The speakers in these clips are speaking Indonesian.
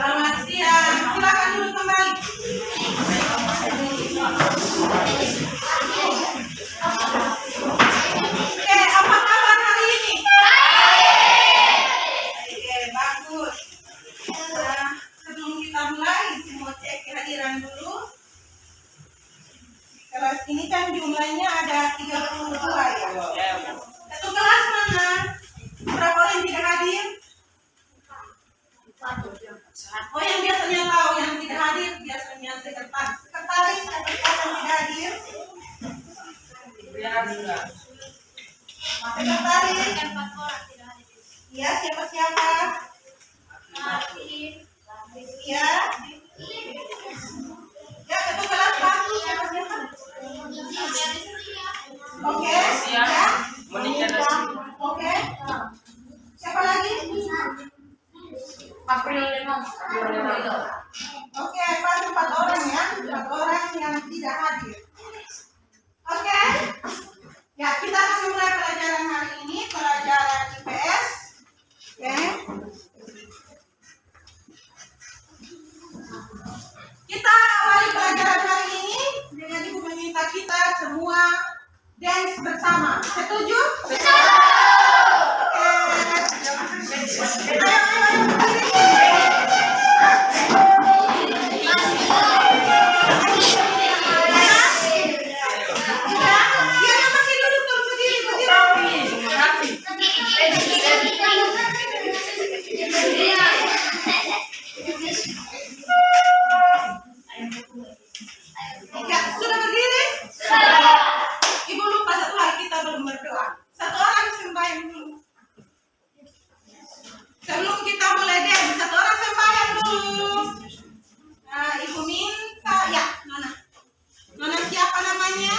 Selamat siang. Silakan dulu kembali. Oke, apa kabar hari ini? Oke, bagus. Sebelum kita mulai, mau cek kehadiran dulu. Kelas ini kan jumlahnya ada 32 ya. Satu kelas mana? Berapa orang yang tidak hadir? Oh, yang biasanya tahu, yang tidak hadir biasanya sekretaris. Sekretaris atau yang tidak hadir? Sekretaris. Iya, siapa-siapa? Iya. Ya, satu kelas satu. Siapa-siapa? Oke. Ya. Oke. Siapa lagi? April 5. Oke, pas 4 orang ya, 4 orang yang tidak hadir. Oke, ya kita langsung mulai pelajaran hari ini, pelajaran IPS. Oke. Kita awali pelajaran hari ini dengan ibu meminta kita semua dance bersama. Setuju? Setuju. Oke. Sebelum kita mulai deh, satu orang sembahyang dulu. Nah, ibu minta, ya, Nona. Nona siapa namanya?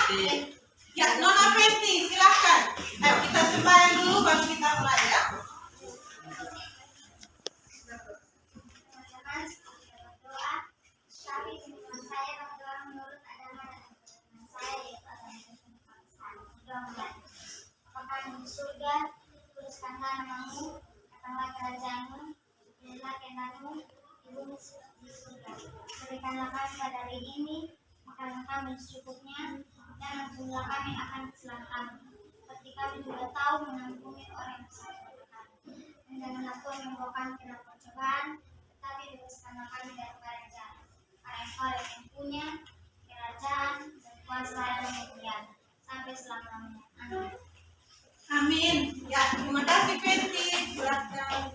Ya, Nona Fenty, silahkan. Ayo kita sembahyang dulu, baru kita mulai ya. Surga, tuliskanlah namamu, datanglah kerajaanmu, jadilah kehendakmu di bumi di surga. Berikanlah kami pada hari ini makanan kami secukupnya, dan ampunilah kami akan kesalahan kami, seperti kami juga tahu mengampuni orang yang salah kami. Dan janganlah Tuhan membawa kami ke dalam pencobaan, tetapi bebaskanlah kami dari kerajaan. Karena Engkau yang punya kerajaan dan kuasa dan kemuliaan sampai selama-lamanya. Amin. Amin. Ya, terima kasih Fenty. Silakan.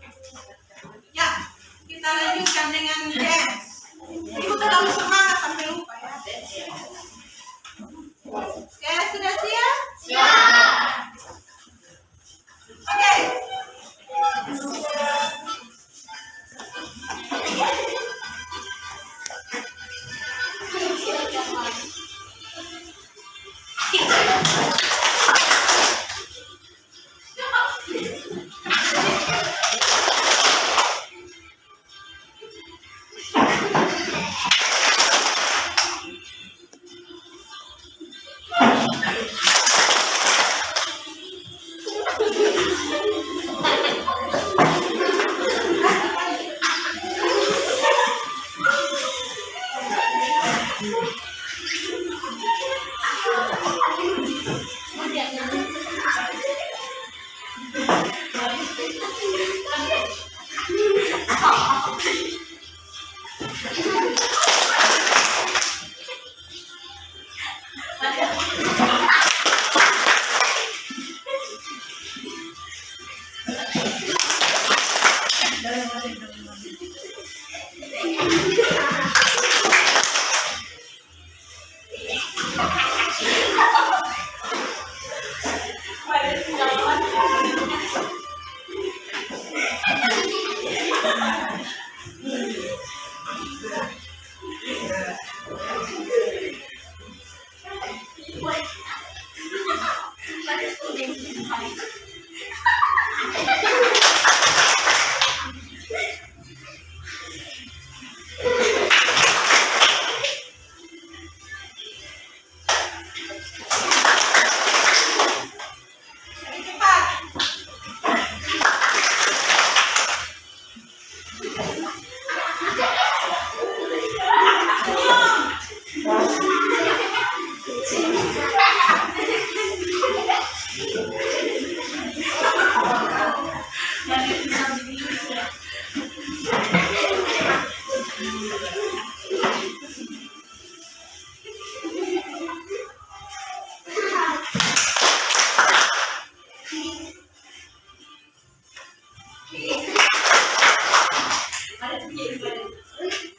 Ya, kita lanjutkan dengan dance. Ibu terlalu semangat sampai lupa ya. Oke, sudah siap? Siap. Oke. Terima kasih.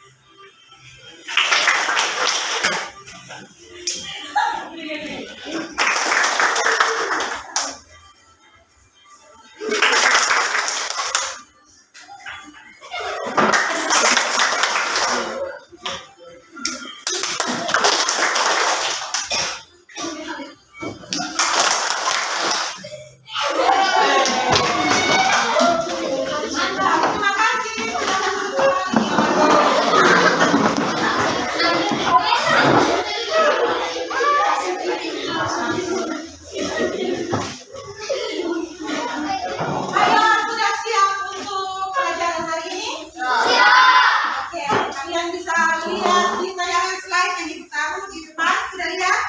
Ayo, sudah siap untuk pelajaran hari ini? Oke, kalian bisa lihat di tayangan slide yang ditaruh di depan. Sudah lihat?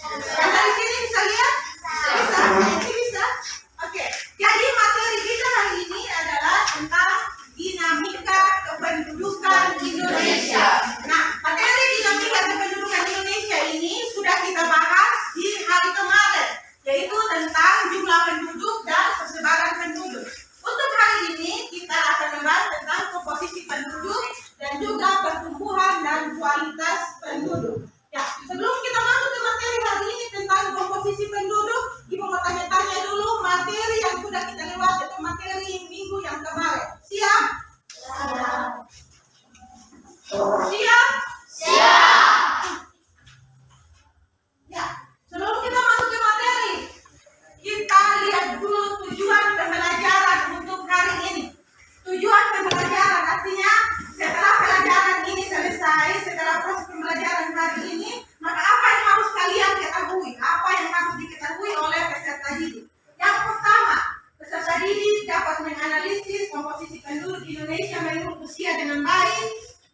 Yang dari sini bisa lihat? Bisa? Ini bisa? Oke, jadi materi kita hari ini adalah tentang dinamika kependudukan Indonesia. Nah, materi dinamika kependudukan Indonesia ini sudah kita bahas di hari kemarin, yaitu tentang jumlah penduduk dan persebaran penduduk. Untuk hari ini kita akan membahas tentang komposisi penduduk dan juga pertumbuhan dan kualitas penduduk. Ya, sebelum kita masuk ke materi hari ini tentang komposisi penduduk, Ibu mau tanya-tanya dulu materi yang sudah kita lewati atau materi minggu yang kemarin. Siap? Siap? Ya, sebelum kita masuk ke materi, kita lihat dulu tujuan pembelajaran untuk hari ini. Tujuan pembelajaran artinya setelah pelajaran ini selesai, setelah proses pembelajaran hari ini, maka apa yang harus kalian ketahui? Apa yang harus diketahui oleh peserta didik? Yang pertama, peserta didik dapat menganalisis komposisi penduduk Indonesia menurut usia dengan baik,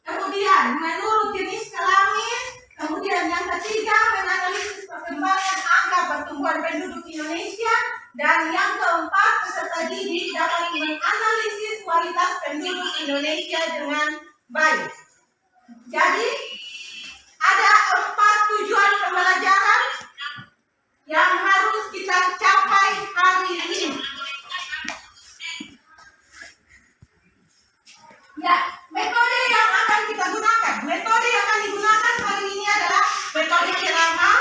kemudian menurut jenis kelamin, kemudian yang ketiga menganalisis perkembangan angka pertumbuhan penduduk Indonesia, dan yang keempat peserta didik dapat menganalisis kualitas penduduk Indonesia dengan baik. Jadi ada 4 tujuan pembelajaran yang harus kita capai hari ini. Ya, metode yang akan kita gunakan. Metode yang akan digunakan hari ini adalah metode ceramah.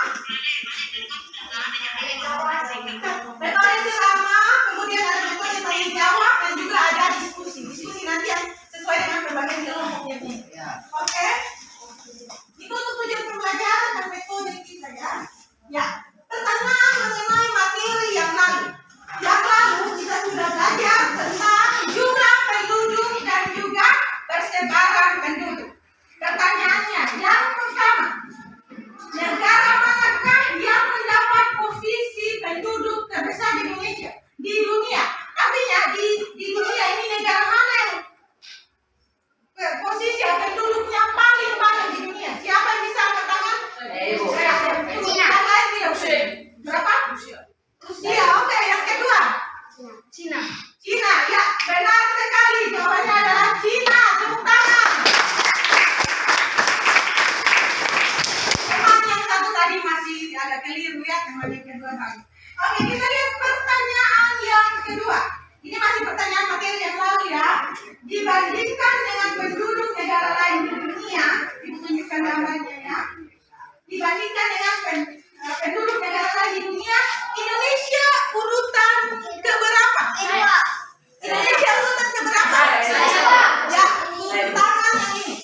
Metode ceramah, kemudian ada metode tanya jawab dan juga ada diskusi. Diskusi nanti yang sesuai dengan pembagian kelompoknya ini. Oke? Itu untuk tujuan pembelajaran dan metode kita ya. Ya, pertanyaan mengenai materi yang lalu. Yang lalu kita sudah belajar tentang jumlah penduduk dan juga persebaran penduduk. Pertanyaannya, yang pertama, negara manakah yang mendapat posisi penduduk terbesar di Indonesia? Di dunia. Artinya di dunia ini negara mana yang posisi penduduk yang paling banyak di dunia? Siapa yang bisa angkat tangan? Cina. Berapa? Rusia. Oke, yang kedua? Cina. Ya, benar sekali. Jawabannya adalah Cina. Tepuk tangan. Memang yang satu tadi masih agak keliru ya, yang kedua tadi. Oke, kita lihat pertanyaan yang kedua. Ini masih pertanyaan materi yang lalu ya. Dibandingkan dengan penduduk negara lain di dunia, Ibu tunjukkan gambarnya ya. Dibandingkan dengan penduduk negara lain di dunia, Indonesia urutan keberapa? Indonesia urutan keberapa? Ya, urutan yang ini.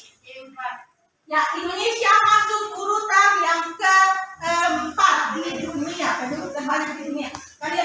Ya, Indonesia masuk urutan yang keempat di dunia, penduduk terbanyak di dunia. Kalian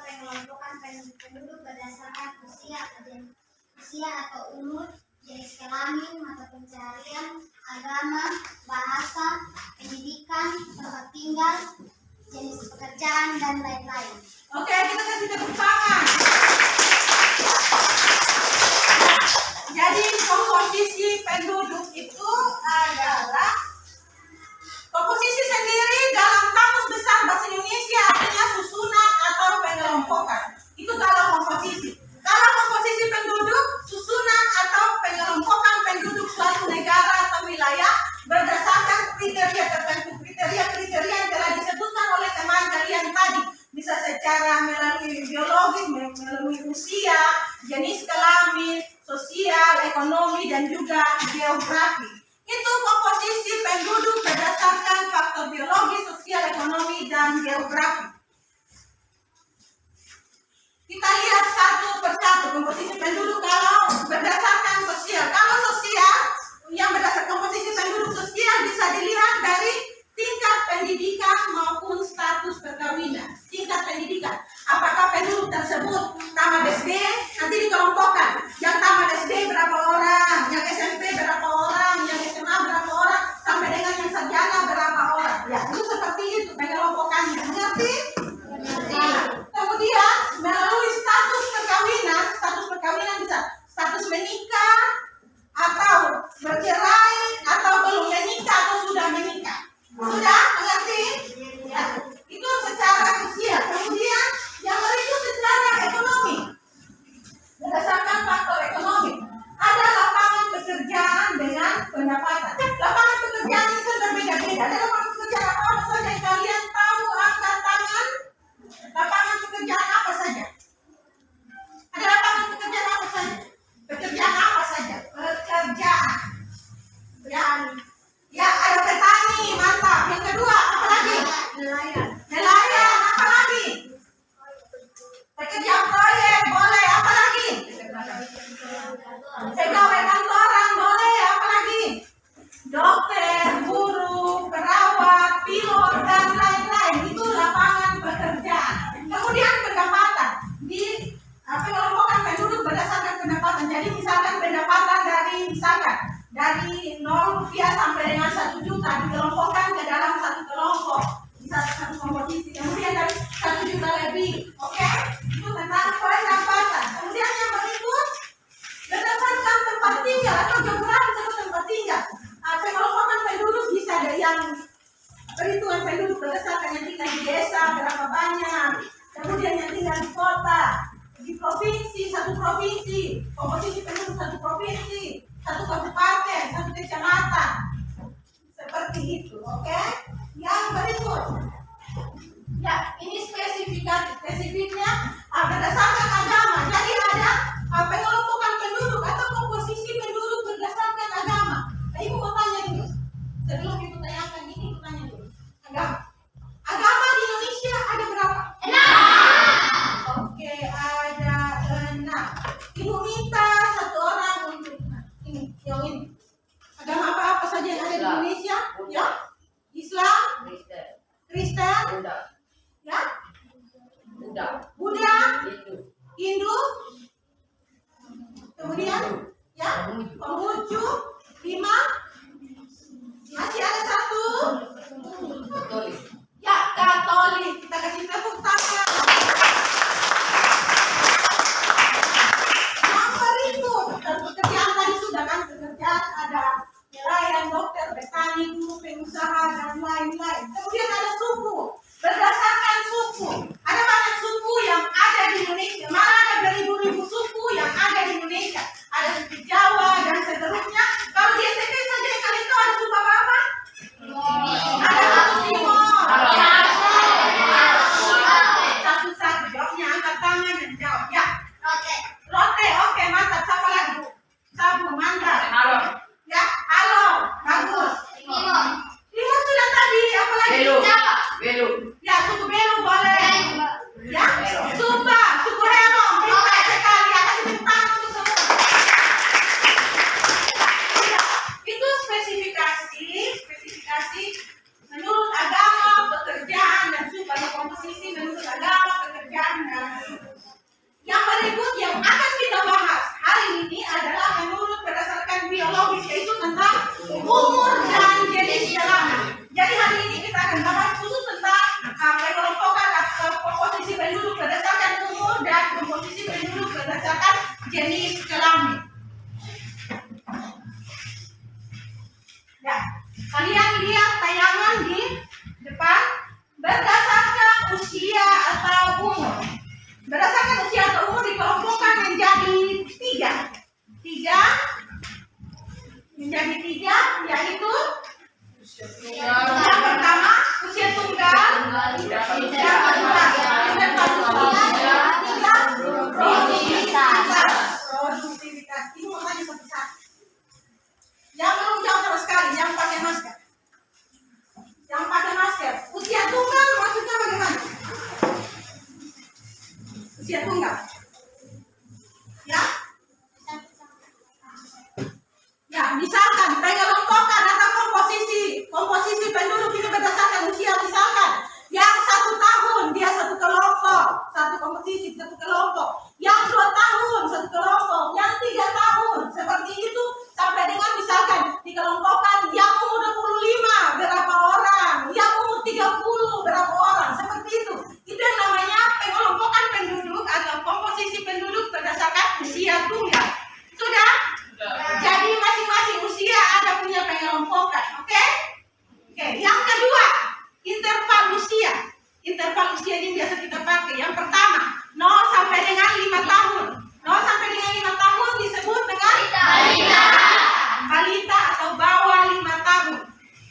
pengelompokan penduduk berdasarkan usia atau umur, jenis kelamin, mata pencarian, agama, bahasa, pendidikan, tempat tinggal, jenis pekerjaan, dan lain-lain. Oke, kita kasih tepuk tangan. Jadi komposisi penduduk itu adalah komposisi sendiri dalam Kamus Besar Bahasa Indonesia artinya susunan atau pengelompokan. Itu kalau komposisi. Kalau komposisi penduduk, susunan atau pengelompokan penduduk suatu negara atau wilayah berdasarkan kriteria tertentu. Kriteria yang telah disebutkan oleh teman kalian tadi. Bisa secara melalui biologis, melalui usia, jenis kelamin, sosial, ekonomi, dan juga geografi. Itu komposisi penduduk berdasarkan faktor biologis, sosial, ekonomi, dan geografi. Kita lihat satu persatu komposisi penduduk kalau berdasarkan sosial. Kalau sosial, yang berdasarkan komposisi penduduk sosial bisa dilihat dari tingkat pendidikan maupun status perkawinan. Tingkat pendidikan. Apakah penduduk tersebut tamat SD? Nanti dikelompokkan. Yang tamat SD berapa orang? Yang SMP berapa orang? Yang SMA berapa orang? Sampai dengan yang sarjana berapa orang? Ya, itu seperti itu pengelompokannya. Mengerti? Kemudian melalui status perkawinan bisa status menikah atau bercerai atau belum menikah atau sudah menikah. Sudah mengerti? Ya. Itu secara sosial. Kemudian yang berikut secara ekonomi. Berdasarkan faktor ekonomi, ada lapangan pekerjaan dengan pendapatan. Lapangan pekerjaan itu berbeda-beda. Ada lapangan pekerjaan apa saja yang kalian tahu? Angkat tangan. Lapangan pekerjaan apa saja? Ada lapangan pekerjaan apa saja? Pekerjaan apa saja? Pekerjaan. Ya, ada petani, mantap. Yang kedua, apa lagi? Nelayan, apa lagi? Pekerja proyek, boleh. Apa lagi? Pegawai kantoran, boleh. Apa lagi? Dokter, guru, perawat, pilot, dan lain-lain. Itu lapangan pekerjaan. Kemudian pendapatan. Di pengelompokan penduduk berdasarkan pendapatan. Jadi misalkan pendapatan dari 0 rupiah sampai dengan 1 juta dikelompokkan ke dalam satu kelompok. Bisa satu komposisi. Kemudian dari 1 juta lebih. Oke? Itu tentang pendapatan. Kemudian yang berikut berdasarkan tempat tinggal atau geografi atau tempat tinggal. Pengelompokan penduduk bisa dari yang perhitungan penduduk berdasarkan yang tinggal di desa berapa banyak. Kemudian yang tinggal di kota, di provinsi, satu provinsi, komposisi penduduk satu provinsi, satu kabupaten, satu kecamatan, seperti itu, oke? Yang berikut, ya ini spesifiknya berdasarkan agama. Jadi ada pengelompokan penduduk atau komposisi penduduk berdasarkan agama. Nah, ibu mau tanya dulu, sebelum ibu tanyakan ini, ibu tanya dulu. Agama di Indonesia ada berapa? 6. Oke, ada 6. Ibu minta satu orang untuk yang ini. Agama apa saja yang ada di Indonesia? Ya, Islam, Kristen, ya, Buddha, Hindu, kemudian ya, Konghucu, 5. Masih ada satu. Ya, Katolik. Kita kasih tepuk tangan. Yang berikut, pekerjaan tadi sudah kan, pekerjaan ada nelayan, dokter, petani, guru, pengusaha, dan lain-lain. Kemudian ada suku. Berdasarkan suku, ada banyak suku yang ada di Indonesia. Malah ada beribu-ribu suku yang ada di Indonesia. Ada suku Jawa dan seterusnya. jenis kelamin. Ya, kalian lihat tayangan di depan berdasarkan usia atau umur. Berdasarkan usia atau umur dikelompokkan menjadi tiga, yaitu yang pertama usia tunggal, yang kedua produktivitas. Ini mau tanya satu-satu. Yang belum jawab sama sekali, yang pakai masker. Yang pakai masker, usia tunggal maksudnya bagaimana? Usia tunggal. Ya? Ya, misalkan pengelompokan atau komposisi penduduk ini berdasarkan usia. Misalkan yang 1 tahun dia satu kelompok, satu komposisi satu kelompok. Yang 2 tahun satu kelompok, yang 3 tahun seperti itu sampai dengan misalkan dikelompokkan yang umur 25 berapa orang, yang umur 30 berapa orang, seperti itu. Itu yang namanya pengelompokan penduduk atau komposisi penduduk berdasarkan usia tunggal. Sudah? Jadi masing-masing usia ada punya pengelompokan, oke? Oke, yang kedua, interval usia. Interval usia ini biasa kita pakai. Yang pertama, 0 sampai dengan 5 tahun. 0 sampai dengan 5 tahun disebut dengan balita atau bawah 5 tahun.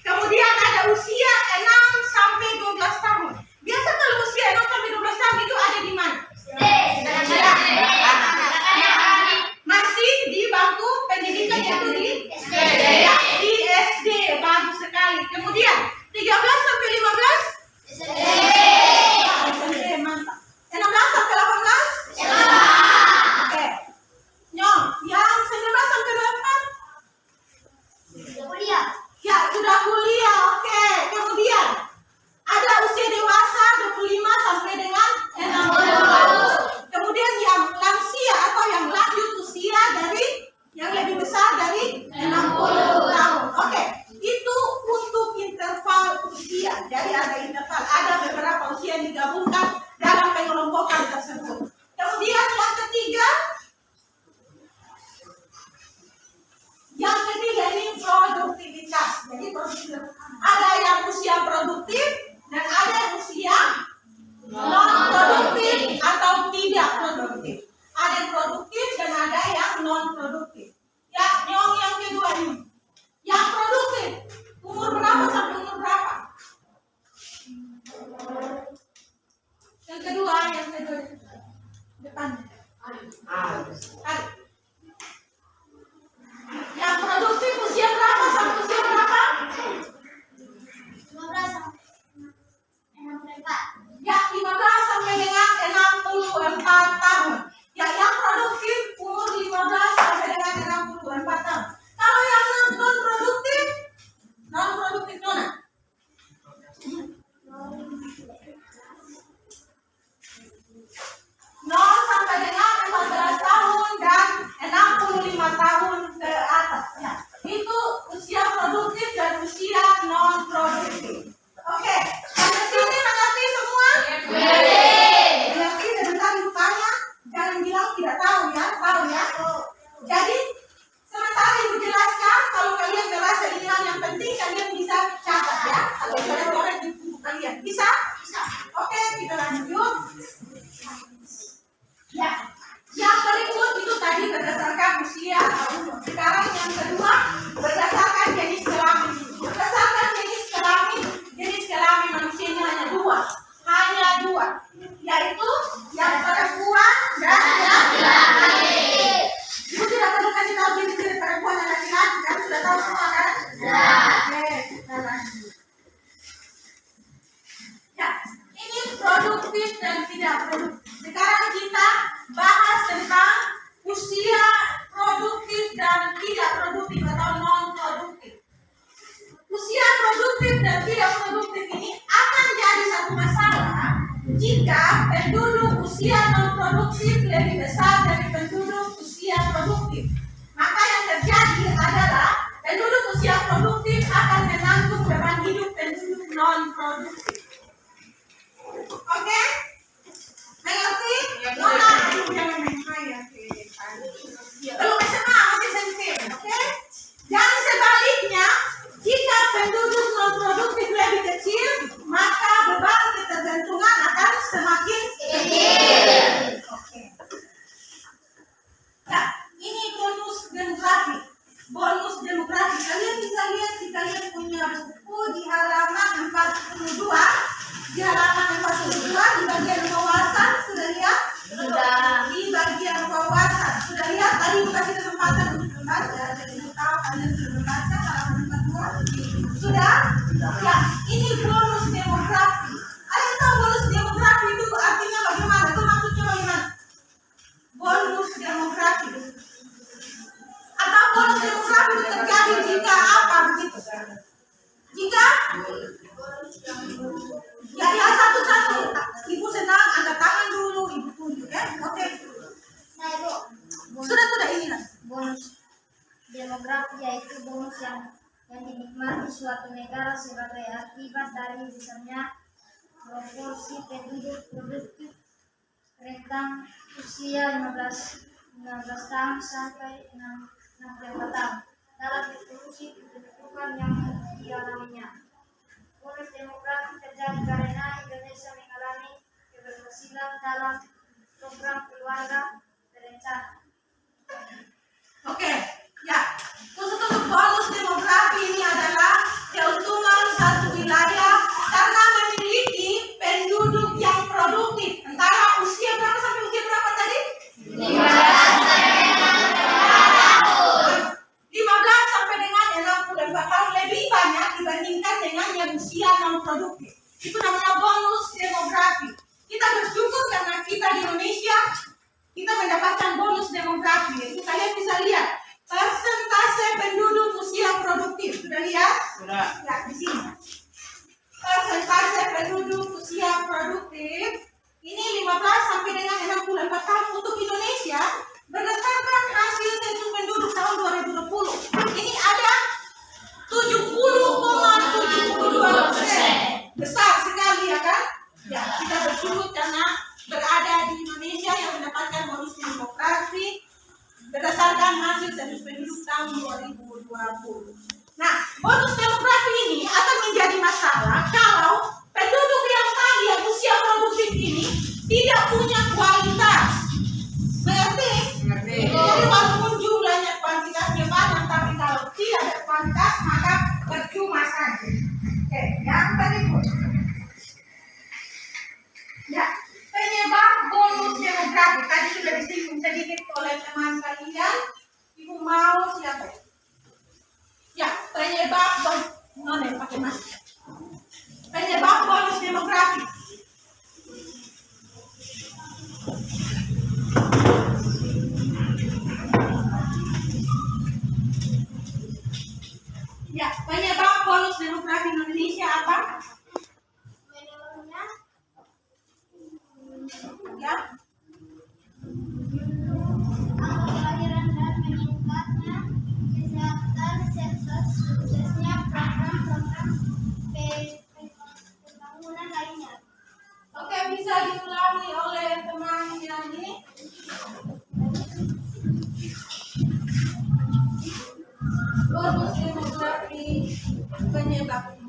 Kemudian ada usia 6 sampai 12 tahun. Biasa kalau usia 6 sampai 12 tahun itu ada di mana? Masih di bangku pendidikan yaitu di SD. Ya, di SD. Bagus sekali. Kemudian 13 sampai 15 SD. Mantap. 16 sampai 18 oke. Nyong, yang 19 sampai 24 kuliah. ya sudah kuliah. Oke. Kemudian ada usia dewasa 25 sampai dengan 60. Kemudian yang lansia atau yang lanjut usia dari yang lebih besar dari 60 tahun. Oke. Itu untuk interval usia. Jadi ada interval, ada beberapa usia yang digabungkan dalam pengelompokan tersebut. Kemudian yang ketiga ini produktivitas. Jadi produktivitas. Ada yang usia produktif dan ada yang usia non produktif atau tidak produktif. Ada yang produktif dan ada yang non produktif. Yang kedua ini, yang produktif umur berapa sampai umur berapa? Yang kedua depan. Ada. Yang produktif usia berapa sampai usia berapa? 15 sampai 64. Ya, 15 sampai dengan 64 tahun. Ya, yang produktif umur 15 sampai dengan 64 tahun. Kalau yang non produktif Nona? 0 sampai dengan 14 tahun dan 65 tahun ke atas. Ya, itu usia produktif dan usia non produktif. Oke, sampai sini mengerti semua? Mengerti, sebentar tanya, jangan bilang tidak tahu ya, tahu ya. Jadi sementara ibu jelaskan, kalau kalian merasa ini hal yang penting, kalian bisa catat ya, atau coret-coret di buku kalian. Bisa? Oke, kita lanjut. Ya, yang berikut itu tadi berdasarkan usia atau umur. Sekarang yang kedua berdasarkan jenis kelamin. Berdasarkan jenis kelamin manusia ini hanya dua, yaitu yang perempuan dan yang laki-laki. Ibu tidak perlu kasih tahu jenis perempuan dan laki-laki, kan sudah tahu semua kan? Ya. Oke, kita lanjut. Ya, ini produktif dan tidak produktif. Sekarang kita bahas tentang usia produktif dan tidak produktif atau non produktif. Usia produktif dan tidak produktif ini akan jadi satu masalah jika penduduk usia non produktif lebih besar dari penduduk usia produktif. Maka yang terjadi adalah penduduk usia produktif akan menanggung beban hidup penduduk non produktif. Oke? Mengerti? Nona, jangan main-main ya. suatu negara sebagai akibat dari besarnya proporsi penduduk produktif rentang usia 15 tahun sampai 64 tahun. Dalam institusi ditentukan yang dialaminya. Bonus demografi terjadi karena Indonesia mengalami keberhasilan dalam program keluarga berencana. Oke, ya. Khusus untuk bonus demografi ini adalah keuntungan satu wilayah karena memiliki penduduk yang produktif. Antara usia berapa sampai usia berapa tadi? 15 sampai dengan 64 tahun, lebih banyak dibandingkan dengan yang usia non produktif. Itu namanya bonus demografi. Kita bersyukur karena kita di Indonesia kita mendapatkan bonus demografi. Itu kalian bisa lihat persentase penduduk usia produktif. Sudah lihat? Sudah. Ya, di sini. Persentase penduduk usia produktif ini 15 sampai dengan 64 tahun untuk Indonesia berdasarkan hasil sensus penduduk tahun 2020. Ini ada 70,72%. Besar sekali ya kan? Ya, kita bersyukur karena berada di Indonesia yang mendapatkan bonus demografi berdasarkan hasil sensus penduduk tahun 2020. Nah, bonus demografi ini akan menjadi masalah kalau penduduk yang tadi yang usia produktif ini tidak punya kualitas. Mengerti? Jadi walaupun jumlahnya kuantitasnya banyak, tapi kalau tidak ada kualitas maka percuma saja. Oke, yang berikut. Ya, penyebab bonus demografi tadi sudah disinggung sedikit oleh teman kalian. Ibu mau siapa? Ya, penyebab pakai masker. Penyebab bonus demografi. Ya, penyebab bonus demografi Indonesia apa? Menurutnya, Ya, angka kelahiran dan meningkatnya kesehatan serta suksesnya program-program pembangunan lainnya. oke, bisa diulangi oleh teman yang ini. Bonus demografi penyebabnya.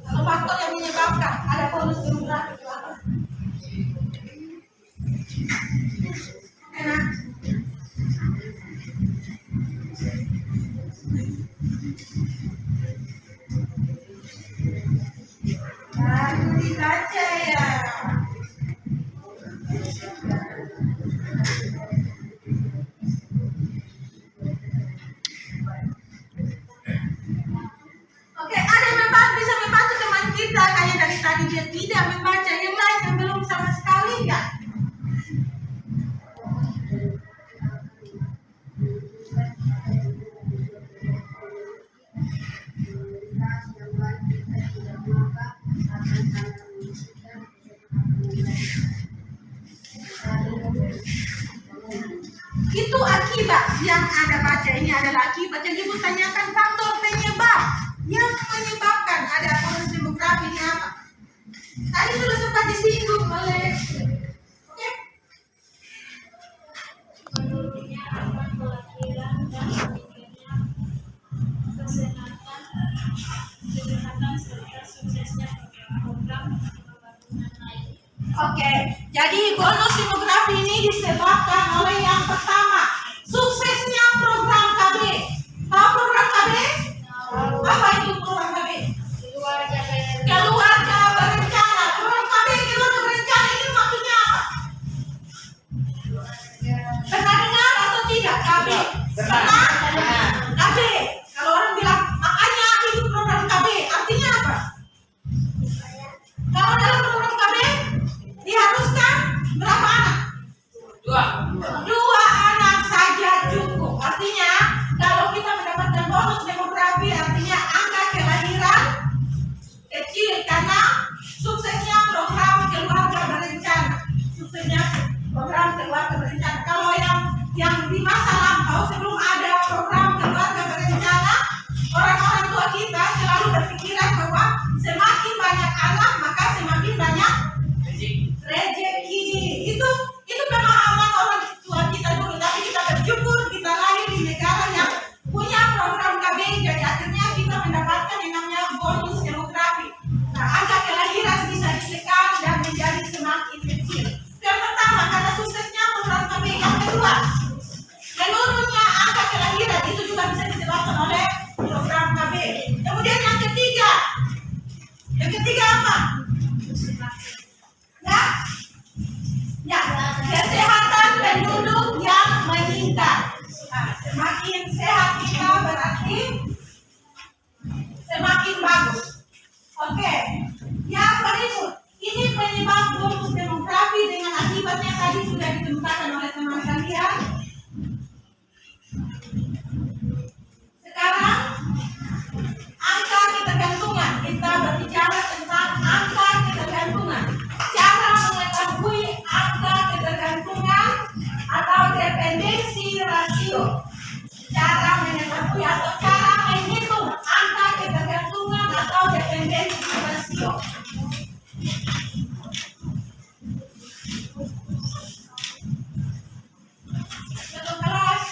Kalau faktor yang menyebabkan ada bonus demografi itu apa? Enak. Baru dibaca ya. Oke, ada yang bisa membantu teman kita kayak dari tadi dia tidak membaca, yang lain yang belum sama sekali ya. Itu akibat yang ada baca ini adalah akibat yang ibu tanyakan faktor penyebab yang menyebabkan ada bonus demografi ini apa? Tadi sudah sempat disinggung oleh oke? Menurutnya angka kelahiran dan meningkatnya kesehatan serta suksesnya program pembangunan lain. Oke, jadi bonus demografi ini disebabkan oleh yang pertama, suksesnya program KB. Tahu program KB? Apa itu program KB? Keluarga berencana. Program KB keluarga berencana ini maksudnya apa? Pernah dengar atau tidak KB? Pernah? KB. Kalau orang bilang makanya itu program KB, artinya apa? Kalau dalam program KB diharuskan berapa anak? 2. Itu pemahaman orang tua kita dulu, tapi kita bersyukur kita lahir di negara yang punya program KB, jadi akhirnya kita mendapatkan yang namanya bonus demografi. Nah, angka kelahiran bisa ditekan dan menjadi semakin kecil. Yang pertama, karena suksesnya program KB. Yang kedua, menurunnya angka kelahiran itu juga bisa disebabkan oleh program KB. Kemudian yang ketiga apa? Ya, kesehatan penduduk yang meningkat. Nah, semakin sehat kita berarti semakin bagus. Oke, yang berikut ini penyebab bonus demografi dengan akibatnya tadi sudah ditemukan oleh teman kalian. Sekarang angka ketergantungan, kita berbicara tentang angka ketergantungan. Cara mengetahui angka ketergantungan atau dependensi rasio. Cara mengetahui atau cara menghitung angka ketergantungan atau dependensi rasio. Satu kelas,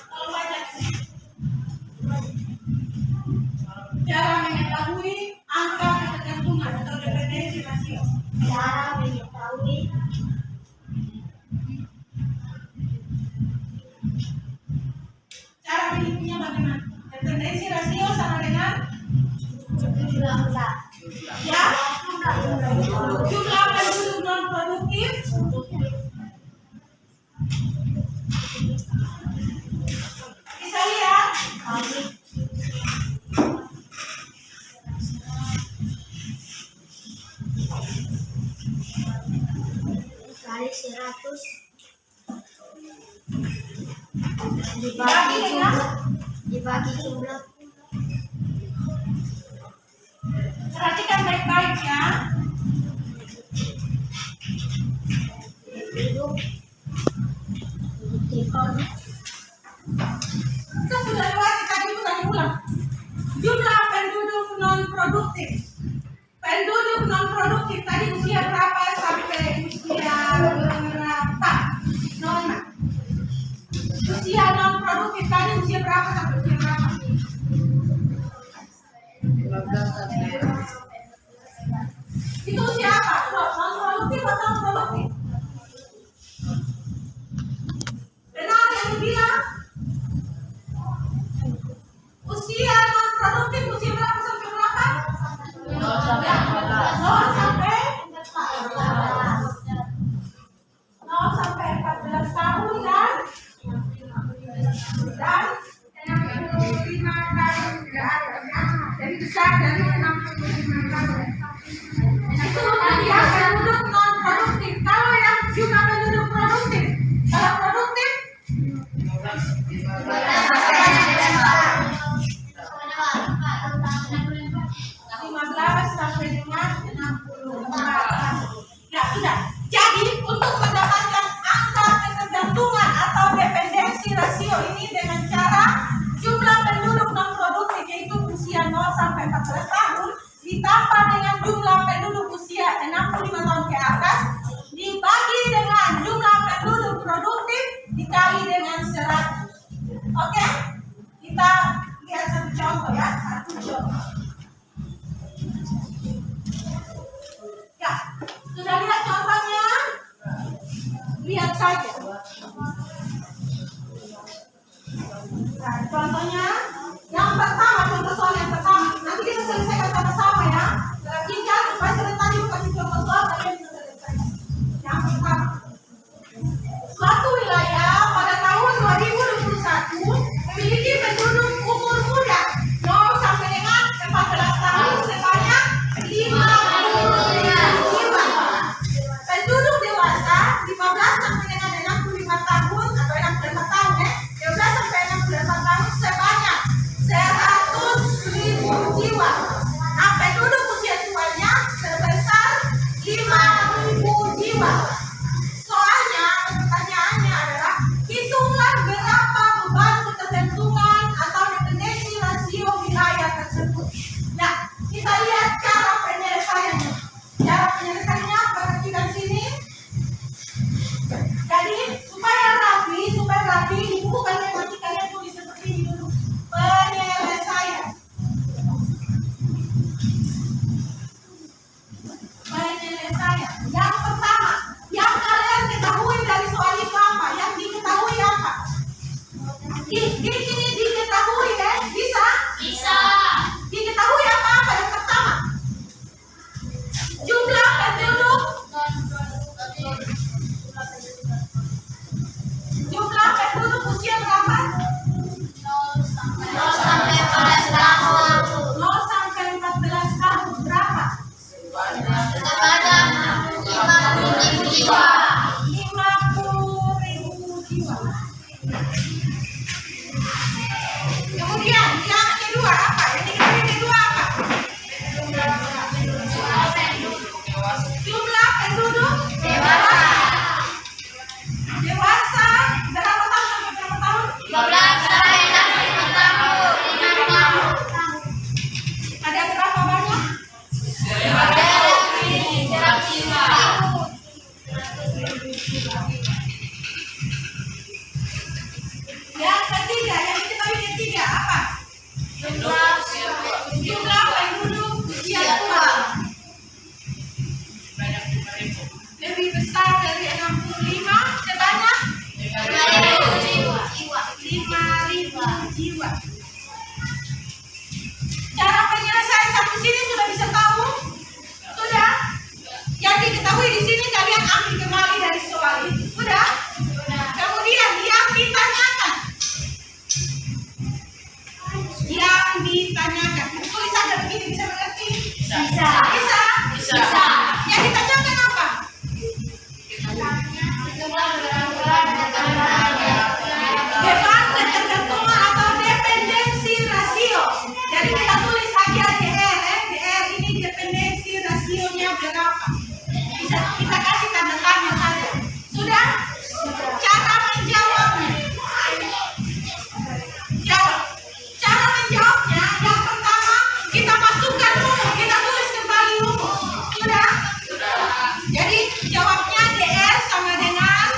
kalau banyak. Cara mengetahui angka ketergantungan atau dependensi rasio. Cara mengetahui Cara menghitungnya bagaimana? Dependensi rasio sama dengan jumlah ya jumlah penduduk non produktif bisa lihat kali 100 dibagi jumlah perhatikan baik-baik ya. penduduk Kita sudah lewati tadi, bukan diulang. Jumlah penduduk non produktif. Penduduk non produktif tadi usia berapa sampai usia berapa? Nona. Usia non produktif tadi usia berapa sampai usia berapa? 15 sampai Itu usia apa? Non produktif atau produktif? Benar yang dibilang? Usia non produktif usia berapa sampai berapa? 0 sampai 14. 0 sampai 14 tahun dan 65 tahun ke atas. Jadi besar dari 65 tahun. Itu dia penduduk non produktif. Kalau yang juga penduduk produktif, kalau produktif 15 sampai dengan 64. Ya sudah. Jadi untuk mendapatkan angka ketergantungan atau dependensi rasio ini dengan cara jumlah penduduk non produktif yaitu usia 0 sampai 14 tahun ditambah dengan jumlah penduduk usia 65 tahun ke atas dibagi dengan jumlah penduduk produktif dikali dengan 100. Oke? Kita lihat satu contoh ya, satu contoh. Ya, sudah lihat contohnya? Lihat saja. Nah, contohnya yang pertama, contoh soal yang pertama. Nanti kita selesaikan sama-sama ya. Perhatikan supaya saya tadi kasih contoh soal kalian bisa selesaikan. Yang pertama, suatu wilayah pada tahun 2021 memiliki penduduk umur muda 0 sampai dengan 14 tahun sebanyak 50 jiwa. Penduduk dewasa 15 sampai dengan 65 tahun atau 65 tahun 12 sampai 64 tahun sebanyak 100 Yang ketiga, yang diketahui ketiga apa? Jumlah penduduk usia tua lebih besar dari 65 sebanyak 5.000 jiwa. Cara penyelesaian sampai sini sudah bisa tahu? Sudah? Yang diketahui di sini kalian ambil kembali dari soal itu. Sudah? Kemudian yang ditanyakan. Yang ditanyakan. Tulis saja begini bisa mengerti? Bisa. Yang ditanyakan apa? Beban ketergantungan atau dependensi rasio. Jadi kita tulis saja DR. DR ini dependensi rasionya berapa? Bisa kita kasih tanda tanya saja. Sudah? Cara menjawabnya. Jawab. Cara menjawabnya yang pertama kita masukkan rumus, kita tulis kembali rumus. Sudah? Jadi jawabnya DR sama dengan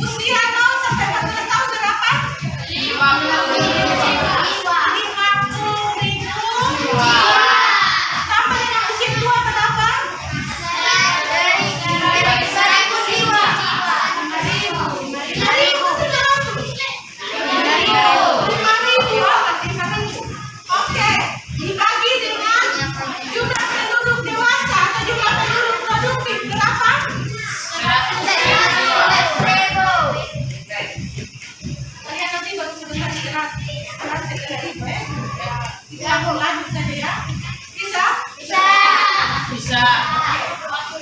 usia 0 sampai 14 tahun berapa? 50.000 jiwa. Sampai dengan usia tua berapa? 5.000. Oke, dibagi dengan jumlah penduduk dewasa atau jumlah penduduk produktif berapa? Kalian nanti baru sebentar istirahat setelah itu ya. Kita lanjut saja ya. Bisa?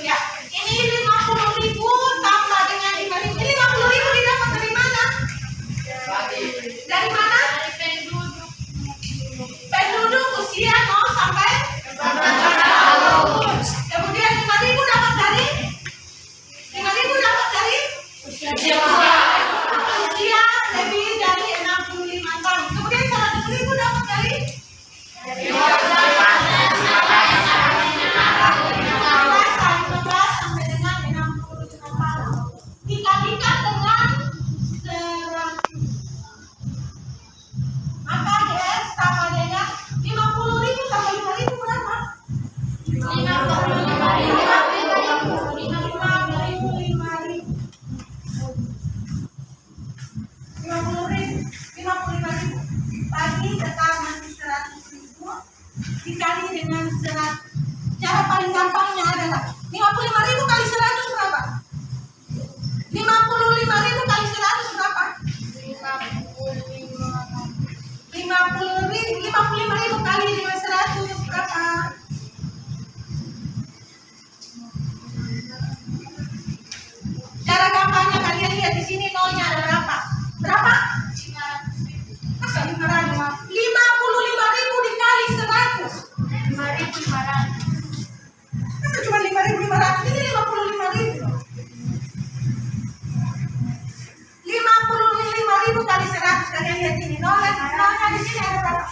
Ya. Ini 50.000 tambah dengan 5.000. Ini 50.000 didapat dari mana? Dari mana? Penduduk usia 0 sampai 14 tahun. Kemudian 5.000 dapat dari usia lebih dari 65 tahun. Kemudian 100.000 dapat dari sampai dengan 65 tahun. Dikalikan dengan 100. Maka DS sama dengan 50.000 tambah 5.000 berapa? 55.000 bagi tetap masih 100.000 dikali dengan 100. Cara paling gampangnya adalah 55.000 kali 100 berapa? 55.000 kali 100 berapa? 55.000 kali dengan 100 berapa? Cara gampangnya kalian lihat di sini nolnya ada berapa? Berapa? Masa 500? 55.000 dikali 100. 5.500. Masa cuma 5.500? Ini 55.000. 55.000 kali 100. Kalian lihat ini nolnya di sini ada berapa?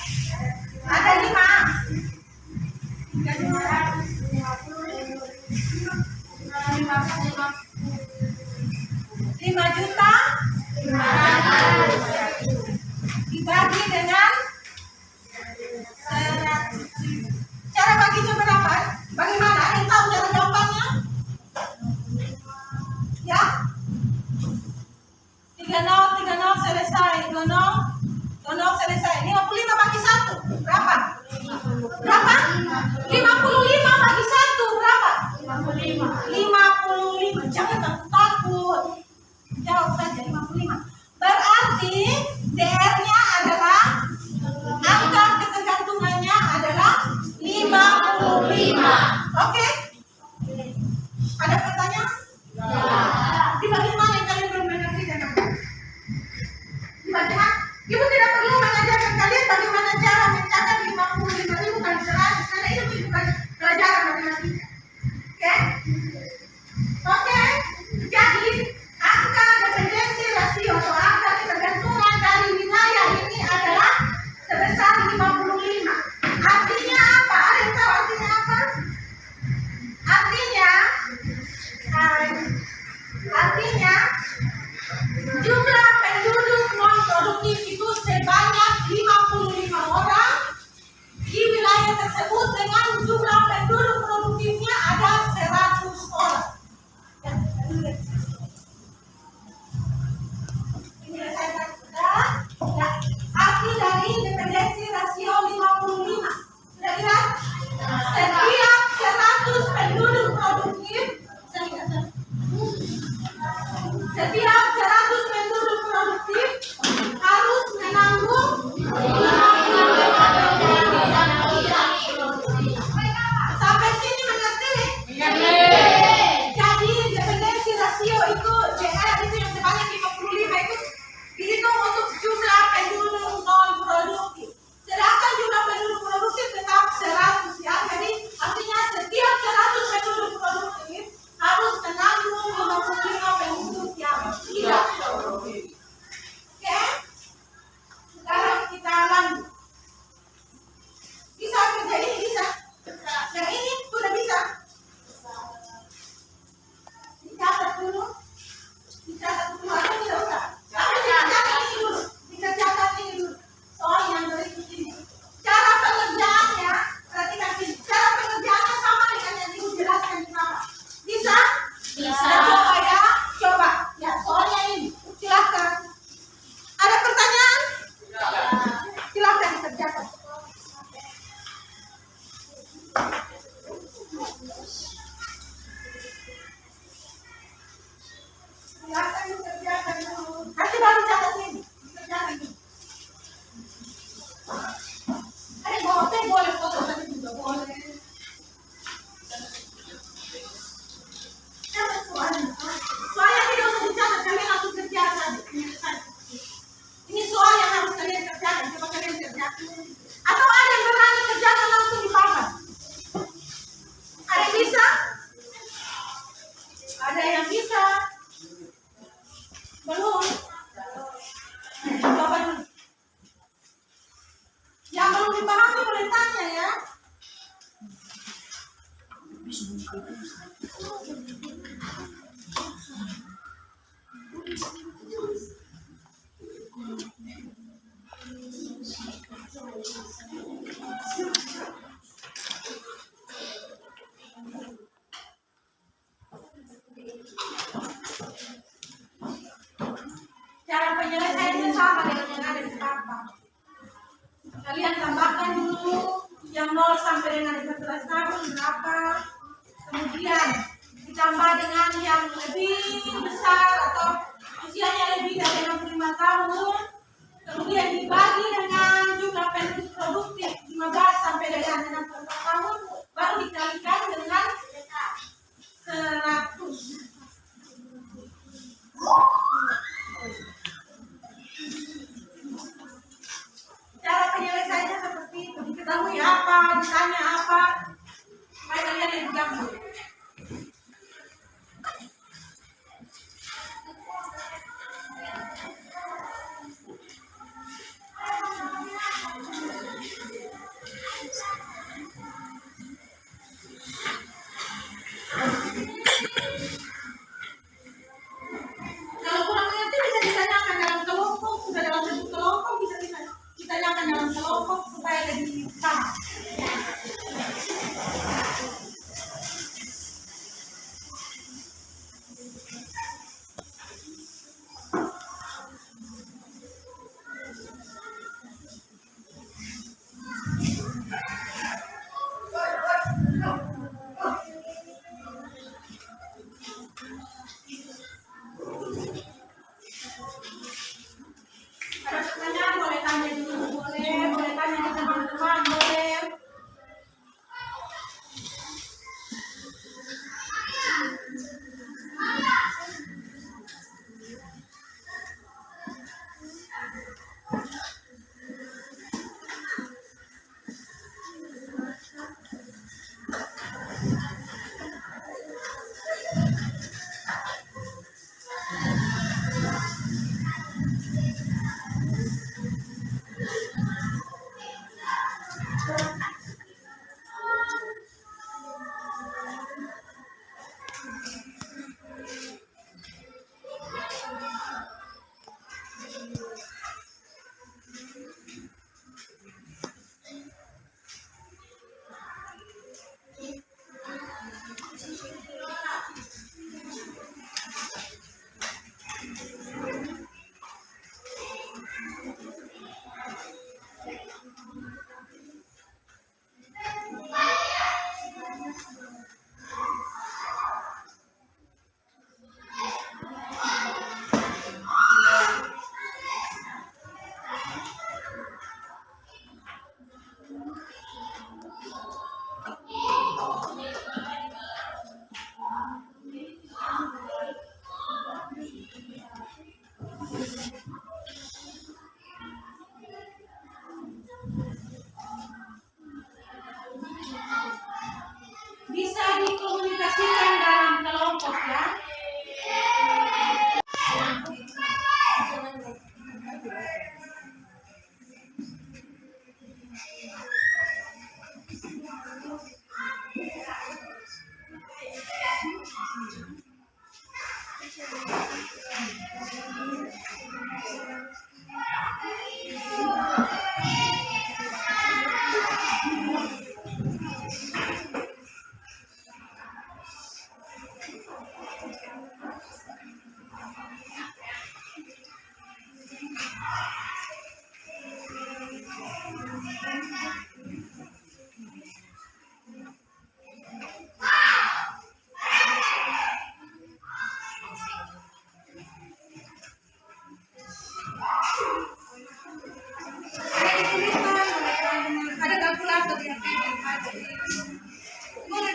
Ada 5.500.000 dibagi dengan 100.000. Cara baginya berapa? Bagaimana? Yang tahu cara gampangnya? Ya? 30 selesai. 20 selesai. 55 bagi 1 berapa? Berapa? 55 bagi 1 berapa? 55. Jangan takut. Jawab saja 55. Berarti DR-nya adalah angka ketergantungannya adalah 55. Oke? Ada pertanyaan? Di bagian mana yang kalian belum mengerti dan apa? Di bagian Ibu tidak perlu mengajarkan kalian bagaimana cara mencatat 55.000 kali 100 karena itu bukan pelajaran matematika. Oke? Belum. Coba dulu. Yang belum dipahami boleh tanya ya. Cara penyelesaiannya sama dengan yang ada di papan. Kalian tambahkan dulu yang 0 sampai dengan 14 tahun berapa. Kemudian ditambah dengan yang lebih besar atau usianya lebih dari 65 tahun. Kemudian dibagi dengan jumlah penduduk produktif 15 sampai dengan 64 tahun. Baru dikalikan dengan 100. Cara penyelesaiannya seperti itu. Diketahui apa, ditanya apa, supaya kalian lebih gampang. Kalau kurang mengerti bisa ditanyakan dalam kelompok, sudah dalam bentuk kelompok bisa ditanyakan dalam kelompok supaya lebih paham. Ada pertanyaan boleh tanya dulu, boleh tanya ke teman-teman, boleh. Bisa dikomunikasikan dalam kelompok ya. Ada kalkulator ya. Boleh.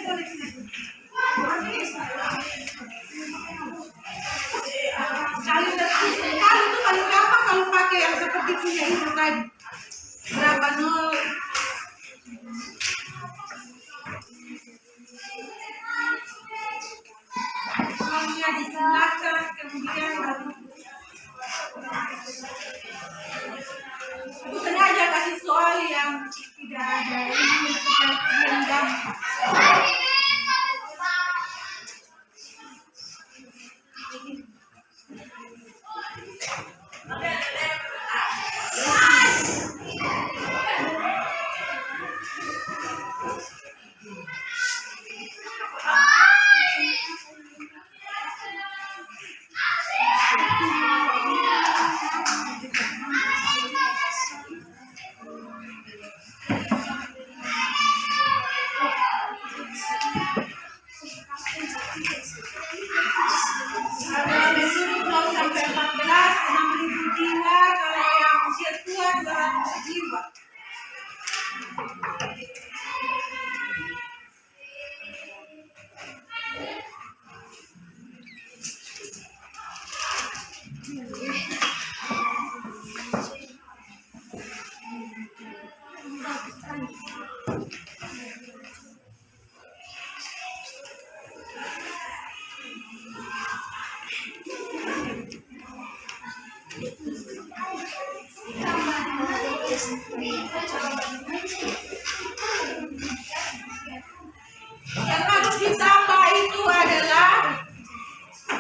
Kali itu paling gampang kalau pakai yang seperti punya itu tadi. Berapa 0? Nolnya dijumlahkan, kemudian baru Yang harus ditambah itu adalah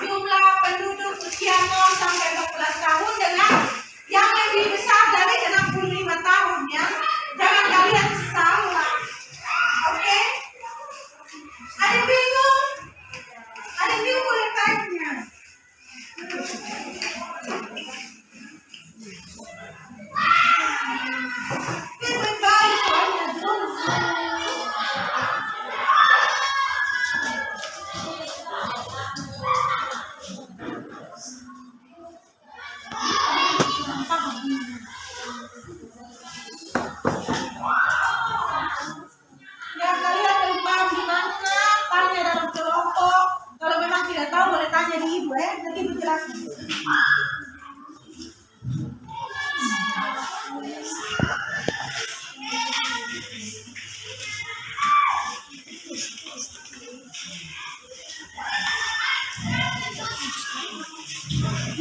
jumlah penduduk usia 0 sampai 14 tahun dengan yang lebih besar dari 65 tahun ya. Jangan kalian salah. Oke? Ada yang bingung? Ada yang bingung boleh tanya. Baik-baik soalnya dulu. Ya kalian lebih paham gimana tanya dalam kelompok. Kalau memang tidak tahu boleh tanya di ibu ya. Nanti ibu jelasin.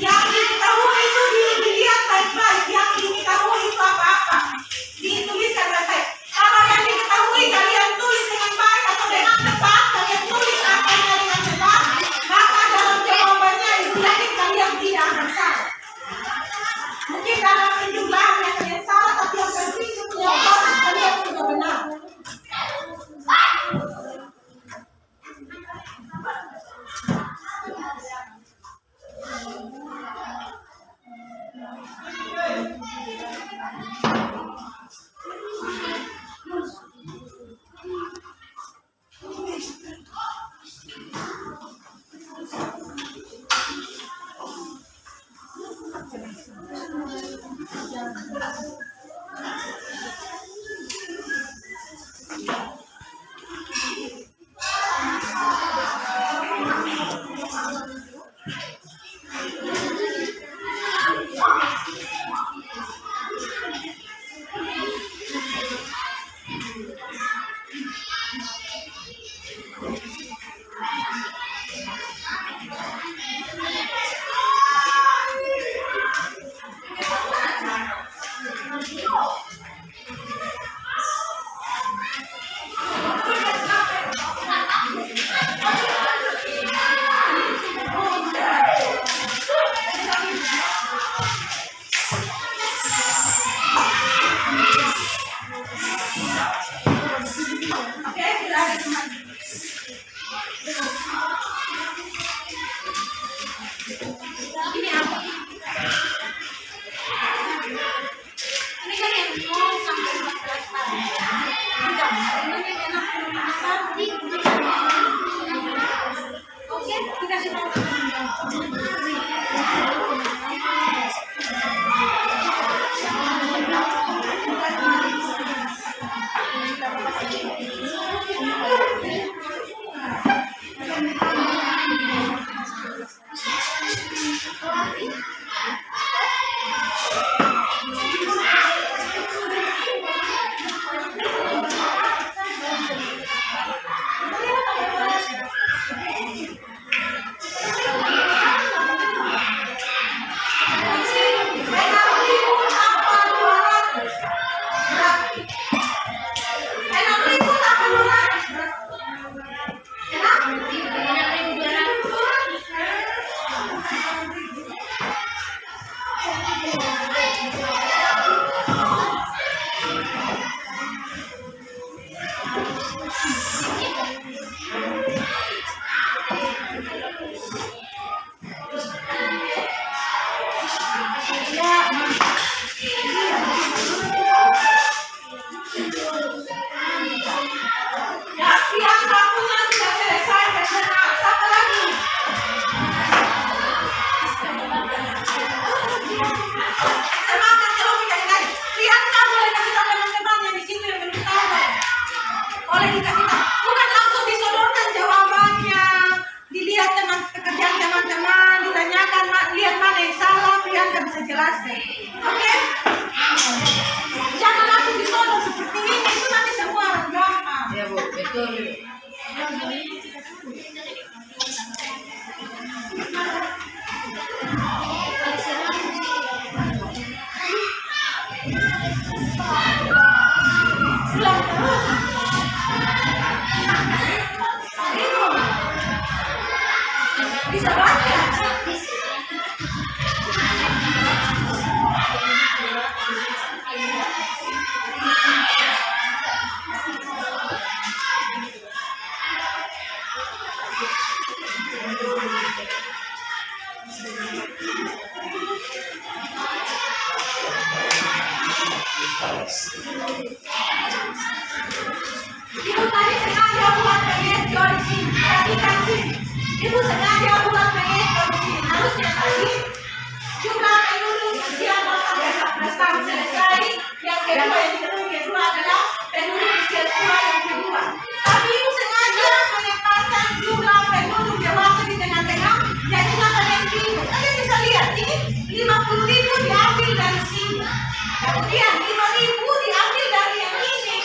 Yang diketahui itu dilihat baik-baik. Yang diketahui itu apa-apa. Dituliskan baik-baik. Kalau yang diketahui kalian tulis dengan baik atau dengan tepat, kalian tulis angkanya dengan tepat, maka dalam jawabannya ibu yakin kalian tidak akan salah. Mungkin dalam penjumlahannya kalian salah, tapi yang penting jawaban kalian sudah benar. Ini apa? Ini kan yang 0 sampai 14 tahun. Bukan, ini enak. Oke, dikasih tahu. Jelaskan, oke? Jangan langsung disodor seperti ini, itu nanti semua orang gampang. Ya Bu, betul. bisa baca. Ibu tadi sengaja buat pengejo di sini, perhatikan sini. Ibu sengaja buat pengejo di sini. Harusnya tadi jumlah penduduk usia 0 sampai 14 tahun selesai. Yang kedua adalah penduduk usia tua yang kedua. Tapi ibu sengaja menempatkan jumlah penduduk dewasa di tengah-tengah. Jadi jangan yang bingung. Kalian bisa lihat ini 50.000 diambil dari sini. Kemudian 5.000 diambil dari yang ini.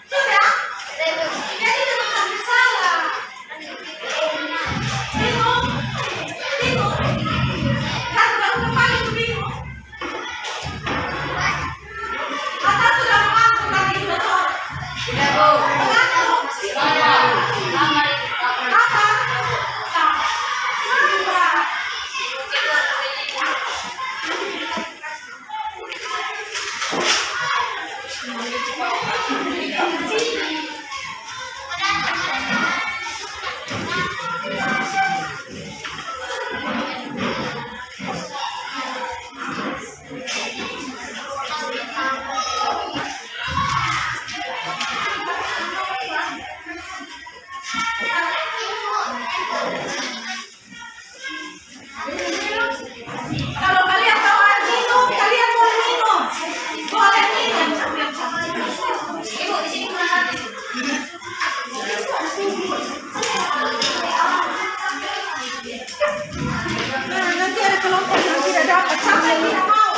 Sudah? Jadi jangan sampai salah. Bingung? Bingung? Kan udah paling bingung. Atau sudah mengantuk lagi sudah sore? Tidak, Bu. Mengantuk? Apa? Kenapa? Kalau kalian tahu air minum, kalian boleh minum. Boleh minum. Ibu di sini kurang habis. Nah, nanti ada kelompok yang tidak dapat. Siapa yang tidak mau?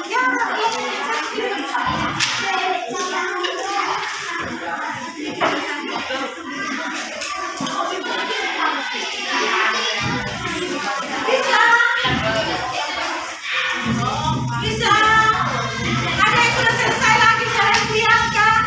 Ya, bisa. Bisa. Ada yang sudah selesai lagi, saya lihatkan.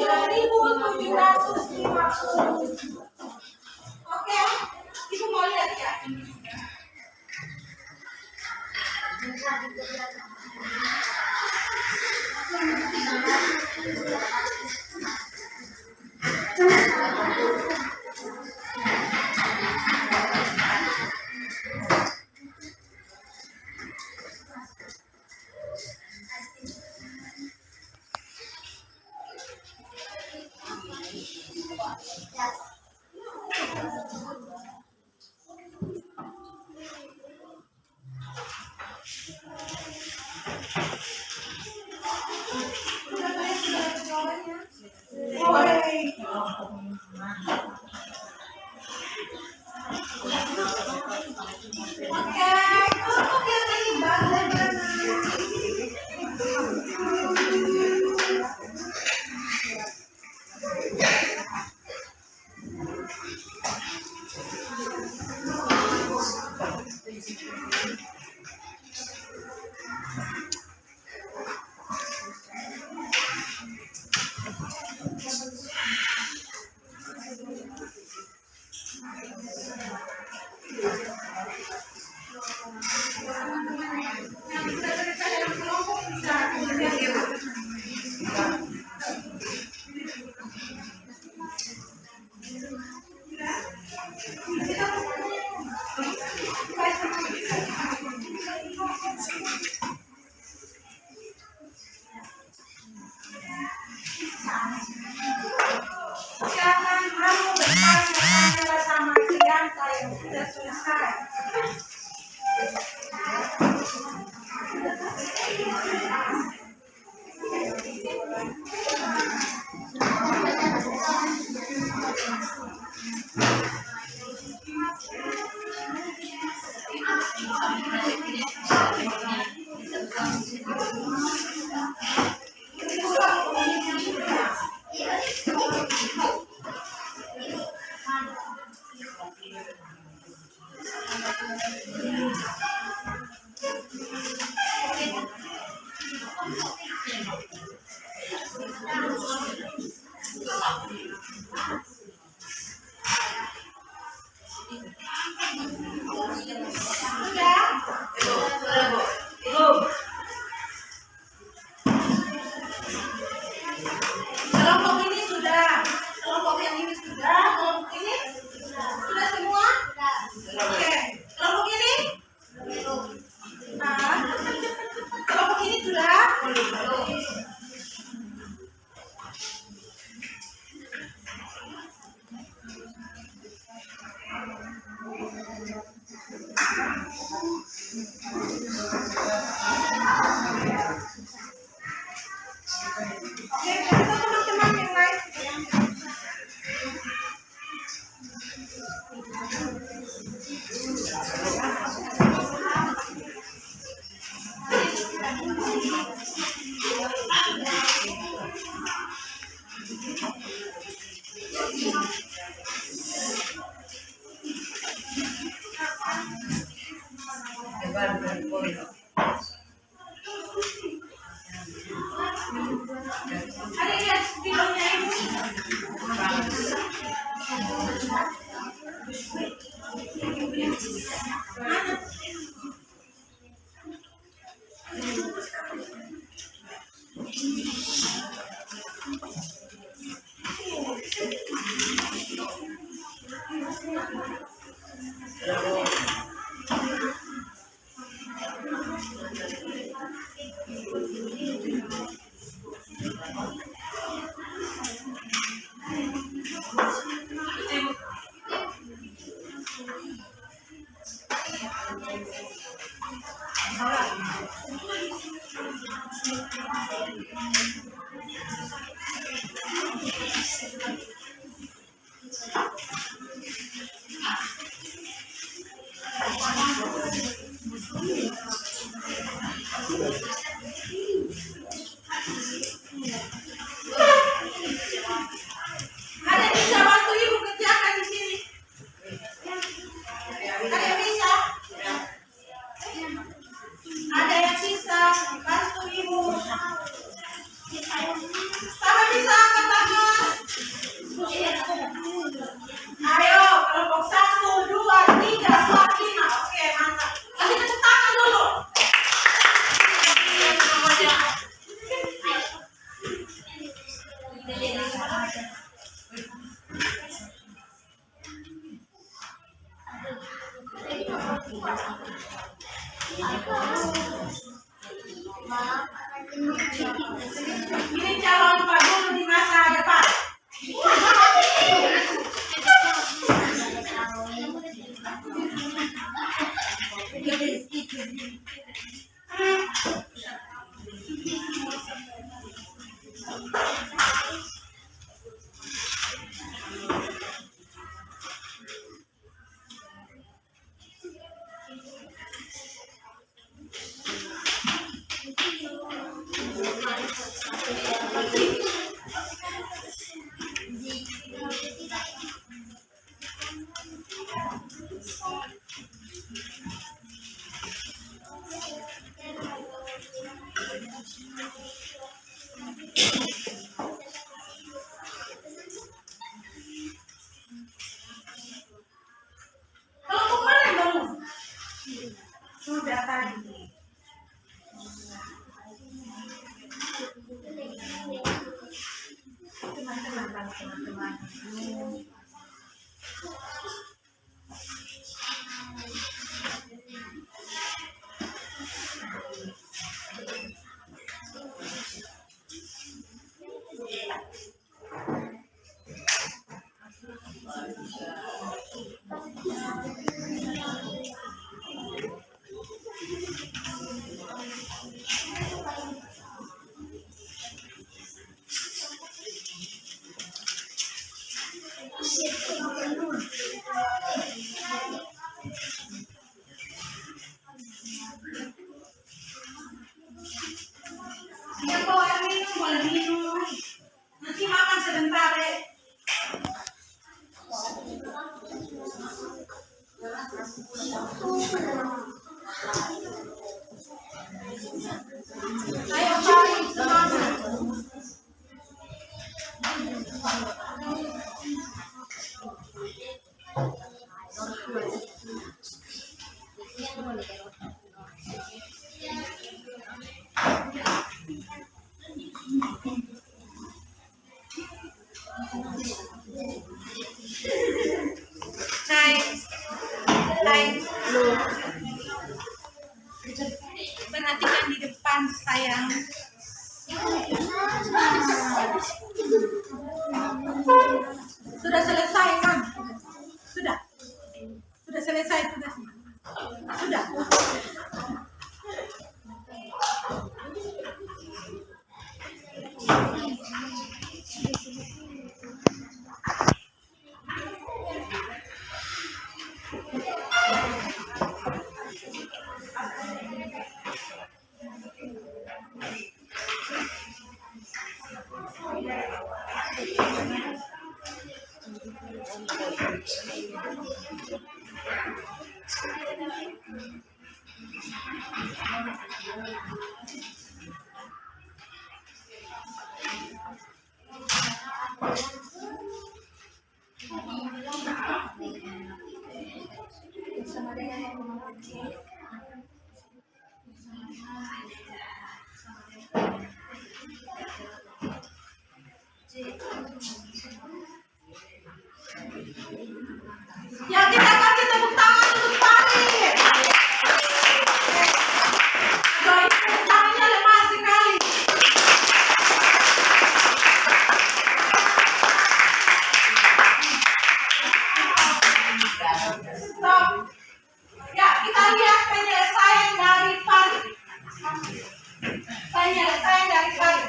3.750. Oke, Ibu mau lihat ya. Ini calon Pak Guru di masa depan. Kelompok mana yang bangun? Sudah tadi. Teman-teman. Dia bawa air minum, boleh minum. Nanti makan sebentar ya. Ayo Pak, semangat. Naik. Perhatikan di depan, sayang. Sudah selesai kan? Sudah selesai tugasnya. Sudah. Ya, kita kasih tepuk tangan untuk Farid. Aduh, tepuk tangannya lemah sekali. Stop. Ya, kita lihat penyelesaian dari Farid. Penyelesaian dari Farid.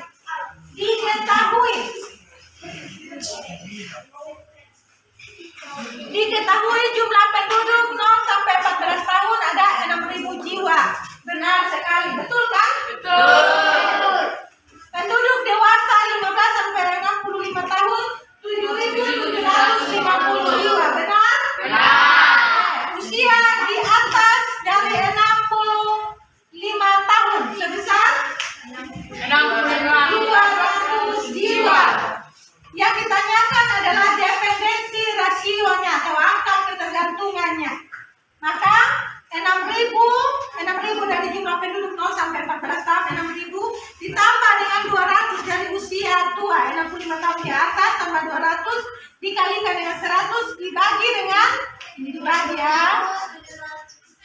Diketahui jumlah penduduk 0 sampai 14 tahun ada 6.000 jiwa. Benar sekali, betul kan? Betul. Penduduk dewasa 15 sampai 65 tahun 7.750 jiwa. Benar? Benar. Usia di atas dari 65 tahun sebesar 200 jiwa. Yang ditanyakan adalah dependensi rasionya atau angka ketergantungannya. Maka 6.000 dari jumlah penduduk 0 sampai 14 tahun, 6.000 ditambah dengan 200 dari usia usia tua 65 tahun ke atas tambah 200 dikalikan dengan 100 dibagi dengan ini dibagi dengan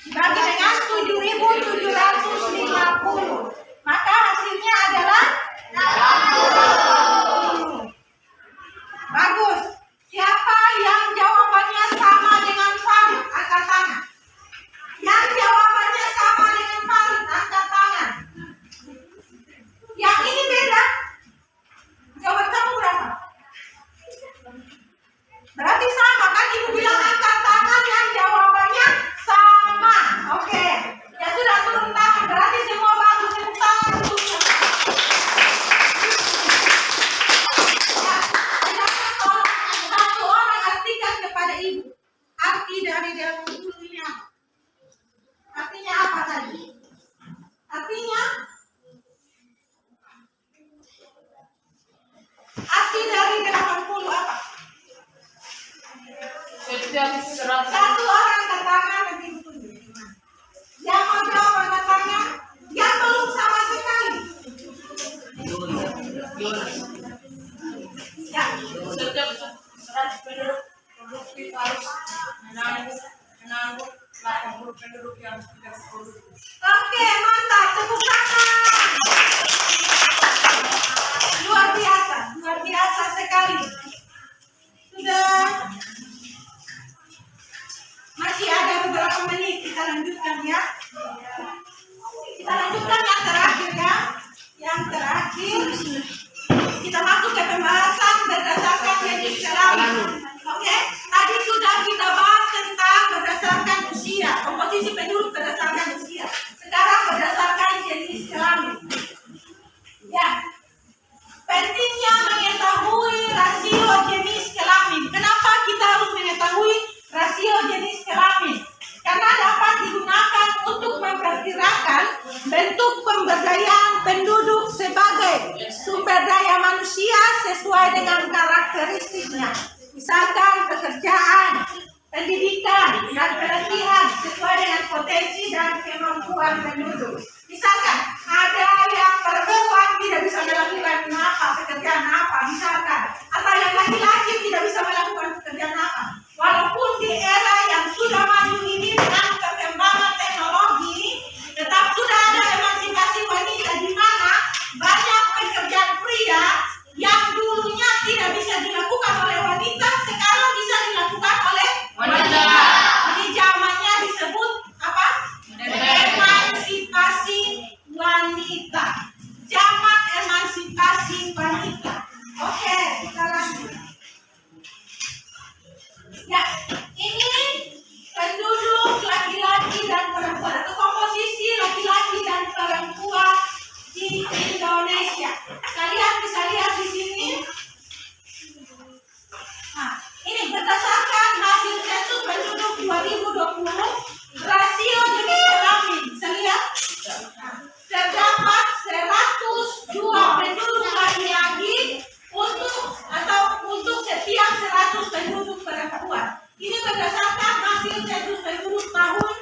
7.750. Maka hasilnya adalah 80. Bagus. Siapa yang jawabannya sama dengan Farid, angkat tangan. Yang jawabannya sama dengan Farid, angkat tangan. Yang ini beda. Jawaban kamu berapa? Berarti sama kan? Ibu bilang angkat tangan yang jawabannya sama. Oke. Ya sudah, turun tangan. Berarti semua bagus. Turun tangan. Ya, silakan tolong satu orang artikan kepada ibu. Arti dari dalam buku ini apa? Artinya apa tadi? Artinya arti dari 80 apa? Setiap 100 Satu orang angkat tangan nanti tunjuk. Yang mau jawab angkat tangan. Yang belum sama sekali. Ya. setiap 100 penduduk produktif harus menanggung 80 penduduk yang tidak produktif. Oke, mantap. Tepuk tangan. Luar biasa sekali. Sudah. Masih ada beberapa menit, kita lanjutkan ya. Kita lanjutkan yang terakhir ya. Yang terakhir kita masuk ke pembahasan berdasarkan jenis kelamin. Oke, tadi sudah kita bahas tentang berdasarkan usia, komposisi penduduk berdasarkan usia. Sekarang berdasarkan jenis kelamin. Ya, pentingnya mengetahui rasio jenis kelamin. Kenapa kita harus mengetahui rasio jenis kelamin? Karena dapat digunakan untuk memperkirakan bentuk pemberdayaan penduduk sebagai sumber daya manusia sesuai dengan karakteristiknya. Misalkan pekerjaan, pendidikan, dan pelatihan sesuai dengan potensi dan kemampuan penduduk. Misalkan ada yang perempuan tidak bisa melakukan pekerjaan apa, misalkan, atau yang laki-laki tidak bisa melakukan pekerjaan apa. Walaupun di era yang sudah maju ini dengan perkembangan teknologi, tetap sudah ada emansipasi wanita di mana banyak pekerjaan pria yang dulunya tidak bisa dilakukan oleh wanita sekarang bisa dilakukan oleh wanita. Ini zamannya disebut apa? Emansipasi wanita. Zaman emansipasi wanita. Oke, kita lanjut. Ya, ini penduduk laki-laki dan perempuan atau komposisi laki-laki dan perempuan di Indonesia. Kalian bisa lihat di sini. Nah, ini berdasarkan hasil sensus penduduk 2020, rasio jenis kelamin. Bisa lihat? Terdapat 102 penduduk laki-laki untuk setiap 100 penduduk perempuan. Ini berdasarkan hasil sensus penduduk tahun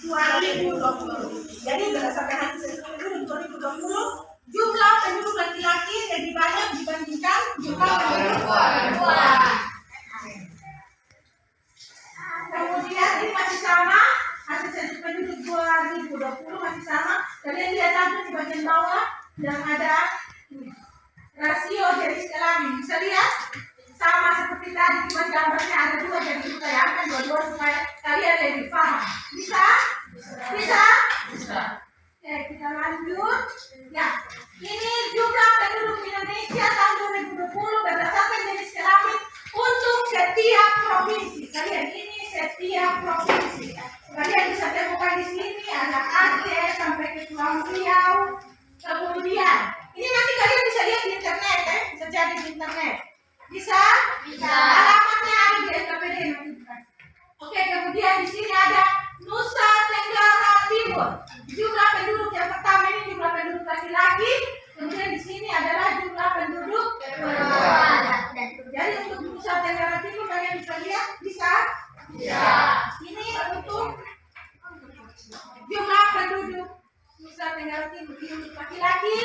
2020. Jadi berdasarkan hasil sensus penduduk 2020, jumlah penduduk laki-laki lebih banyak dibandingkan jumlah penduduk perempuan. Kemudian ini masih sama, hasil sensus penduduk 2020 masih sama. Kalian lihat lagi di bagian bawah yang ada rasio jenis kelamin. Bisa lihat? Sama seperti tadi, cuma gambarnya ada dua, jadi kita angkat dua-dua supaya kalian lebih paham. Bisa? Bisa? Bisa. Oke, kita lanjut. Ya, ini jumlah penduduk Indonesia tahun 2020 berdasarkan jenis kelamin untuk setiap provinsi. Kalian ini setiap provinsi. Kalian bisa temukan di sini ada Aceh sampai ke Pulau Riau. Kemudian, ini nanti kalian bisa lihat di internet, bisa cari di internet. Bisa? Bisa. Alamatnya ada di SKPD nanti. Oke, kemudian di sini ada Nusa Tenggara Timur. Jumlah penduduk yang pertama ini jumlah penduduk laki-laki. Kemudian di sini adalah jumlah penduduk perempuan. Jadi untuk Nusa Tenggara Timur kalian bisa lihat, bisa? Bisa. Ini untuk jumlah penduduk Nusa Tenggara Timur untuk laki-laki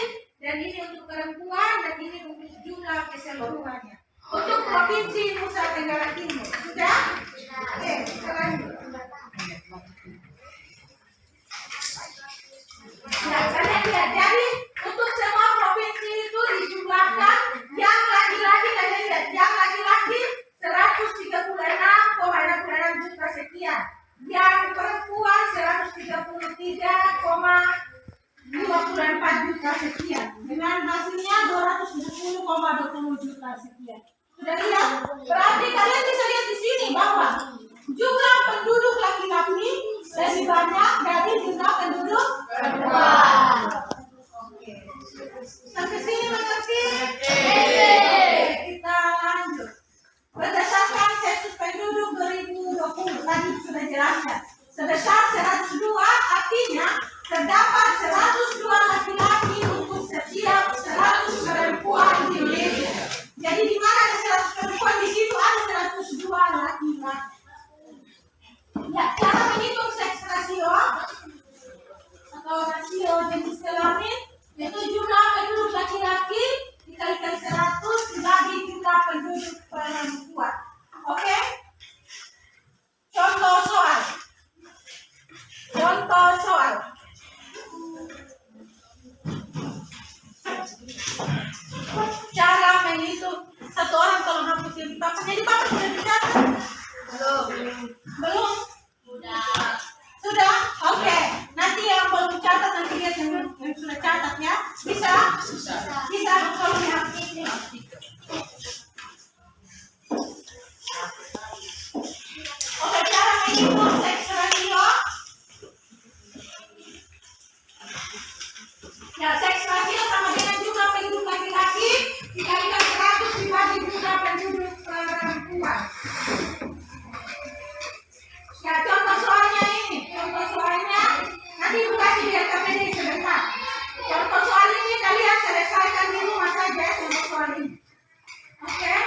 dan ini untuk perempuan, dan ini untuk jumlah keseluruhannya. Untuk Provinsi Nusa Tenggara Timur. Sudah? Oke, selanjutnya. Ya, kalian lihat. Jadi untuk semua provinsi itu dijumlahkan. Yang laki-laki, kalian lihat, yang laki-laki 136,66 juta sekian. Yang perempuan 133,54 juta sekian. Dengan hasilnya 270,20 juta sekian. Sudah lihat? Berarti kalian bisa lihat di sini bahwa jumlah penduduk laki-laki lebih banyak dari jumlah penduduk perempuan. Oke. Sampai sini mengerti? Kita lanjut. Berdasarkan sensus penduduk 2020 tadi sudah jelaskan. Sebesar 102 artinya terdapat 102 laki-laki untuk setiap 100 perempuan di Indonesia. Jadi di mana ada 100 perempuan, di situ ada 102 laki-laki. Ya, cara menghitung seks rasio atau rasio jenis kelamin yaitu jumlah penduduk laki-laki dikalikan 100 dibagi jumlah penduduk perempuan. Oke? Contoh soal. Cara menghitung satu orang, tolong hapus yang di papan. Yang di papan sudah dicatat? Belum? Sudah? Oke. Nanti yang belum catat nanti lihat yang sudah catat ya. Bisa? Bisa. Tolong ya. Oke, cara menghitung seks rasio. Ya, seks rasio sama dengan jumlah penduduk laki-laki dikalikan 100 dibagi jumlah penduduk perempuan. Ya, contoh soalnya ini. Contoh soalnya nanti Ibu kasih di LKPD sebentar. Contoh soal ini kalian selesaikan di rumah saja contoh soal ini. Oke?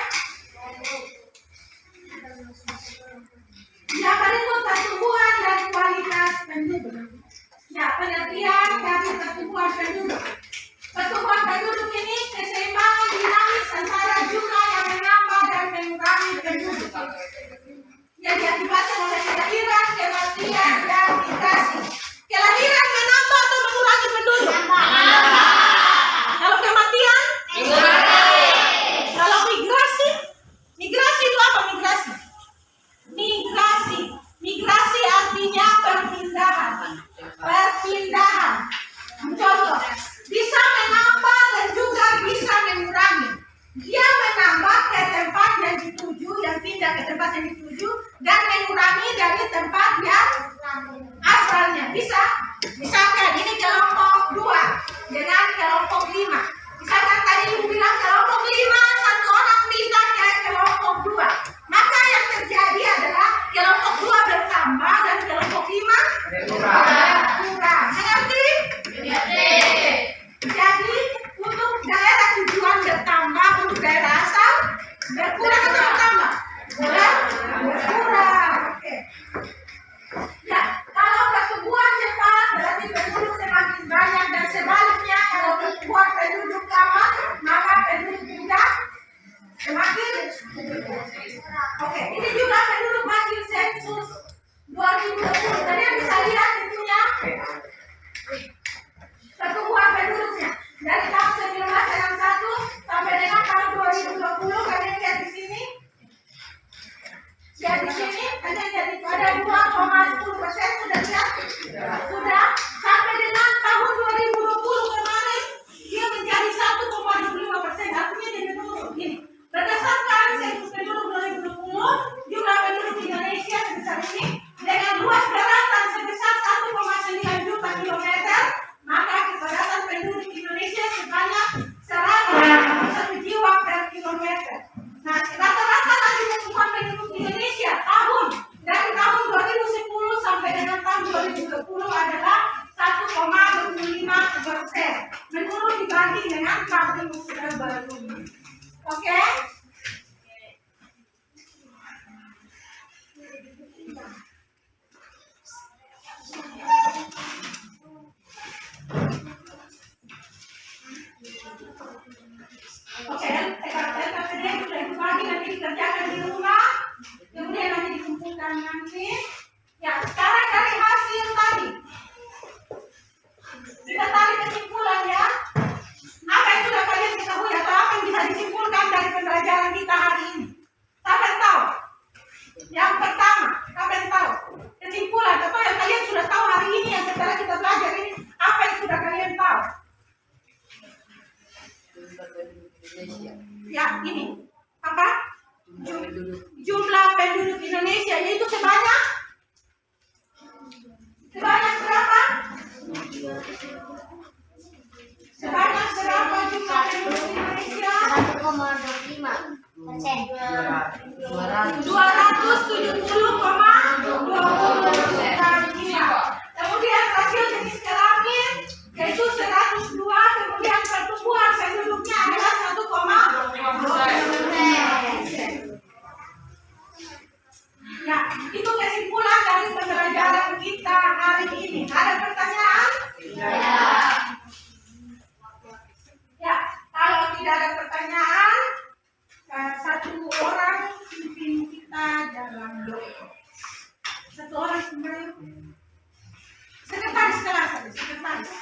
Ya, berikut pertumbuhan dan kualitas penduduk. Ya, pengertian dari pertumbuhan penduduk. Pertumbuhan penduduk ini keseimbangan dinamis antara jumlah yang menambah dan mengurangi penduduk. Yang diakibatkan oleh kelahiran, kematian, dan migrasi. Kelahiran menambah atau mengurangi penduduk? Kalau kematian? Kalau migrasi? Migrasi itu apa migrasi? Migrasi artinya perpindahan. Contoh, bisa menambah dan juga bisa mengurangi. Dia menambah ke tempat yang dituju, yang pindah ke tempat yang dituju, dan mengurangi dari tempat yang asalnya. Bisa? Misalkan ini kelompok 2 dengan kelompok 5. Misalkan tadi Ibu bilang kelompok 5, satu orang pindah ke kelompok 2. Maka yang terjadi adalah kelompok 2 bertambah dan kelompok 5 berkurang. Mengerti? Jadi untuk daerah tujuan bertambah, untuk daerah asal berkurang atau bertambah? Berkurang. Oke. Ya, kalau pertumbuhan cepat berarti penduduk semakin banyak, dan sebaliknya kalau pertumbuhan penduduk lambat maka penduduk juga semakin. Oke, ini juga penduduk hasil sensus 2020. Kalian bisa lihat itunya. Pertumbuhan penduduknya dari tahun 1991 sampai dengan tahun 2020. Kalian lihat di sini. Lihat di sini, kalian lihat itu ada 2,10%. Sudah lihat? Sudah. Sampai dengan tahun 2020 kemarin dia menjadi 1,25%. Artinya dia menurun. Gini, berdasarkan sensus penduduk 2020, jumlah penduduk Indonesia sebesar ini dengan luas daratan sebesar 1,9 juta kilometer, maka kepadatan penduduk Indonesia sebanyak 101 jiwa per kilometer. Nah, rata-rata lagi pertumbuhan penduduk Indonesia tahun Jumlah penduduk Indonesia itu sebanyak berapa? Sebanyak berapa jumlah penduduk Indonesia? 1,25%. 270,20%. Kemudian rasio jenis kelamin yaitu 102, kemudian pertumbuhan penduduknya adalah 1,2%. Ya, itu kesimpulan dari pembelajaran kita hari ini. Ada pertanyaan? Ya, kalau tidak ada pertanyaan, satu orang pimpin kita dalam doa. Satu orang sebenarnya. Sekretaris kelas, sekretaris.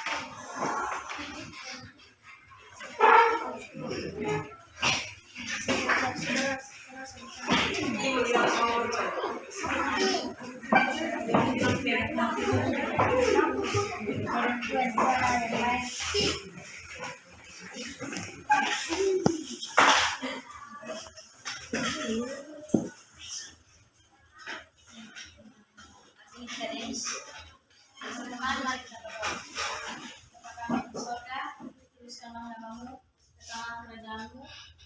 Teman-teman, mari kita berdoa. Bapa kami di surga, tuliskanlah namamu, datanglah kerajaanmu,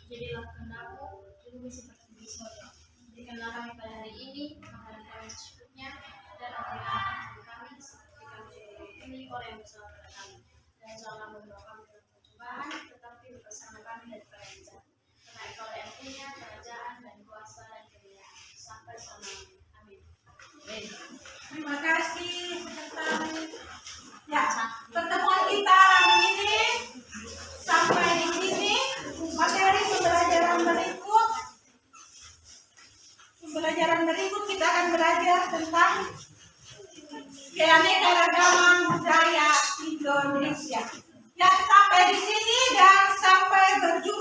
jadilah kehendakmu di bumi seperti di surga. Berikanlah kami pada hari ini makanan kami secukupnya, dan ampunilah kesalahan kami seperti kami juga mengampuni orang yang bersalah pada kami. Dan janganlah membawa kami dalam pencobaan, tetapi lepaskanlah kami daripada yang jahat. Karena Engkau yang punya kerajaan dan kuasa dan kemuliaan sampai selamanya. Amin. Terima kasih sekretaris. Ya, pertemuan kita hari ini sampai di sini. Materi pembelajaran berikut kita akan belajar tentang keanekaragaman budaya Indonesia. Ya, sampai di sini dan sampai berjumpa.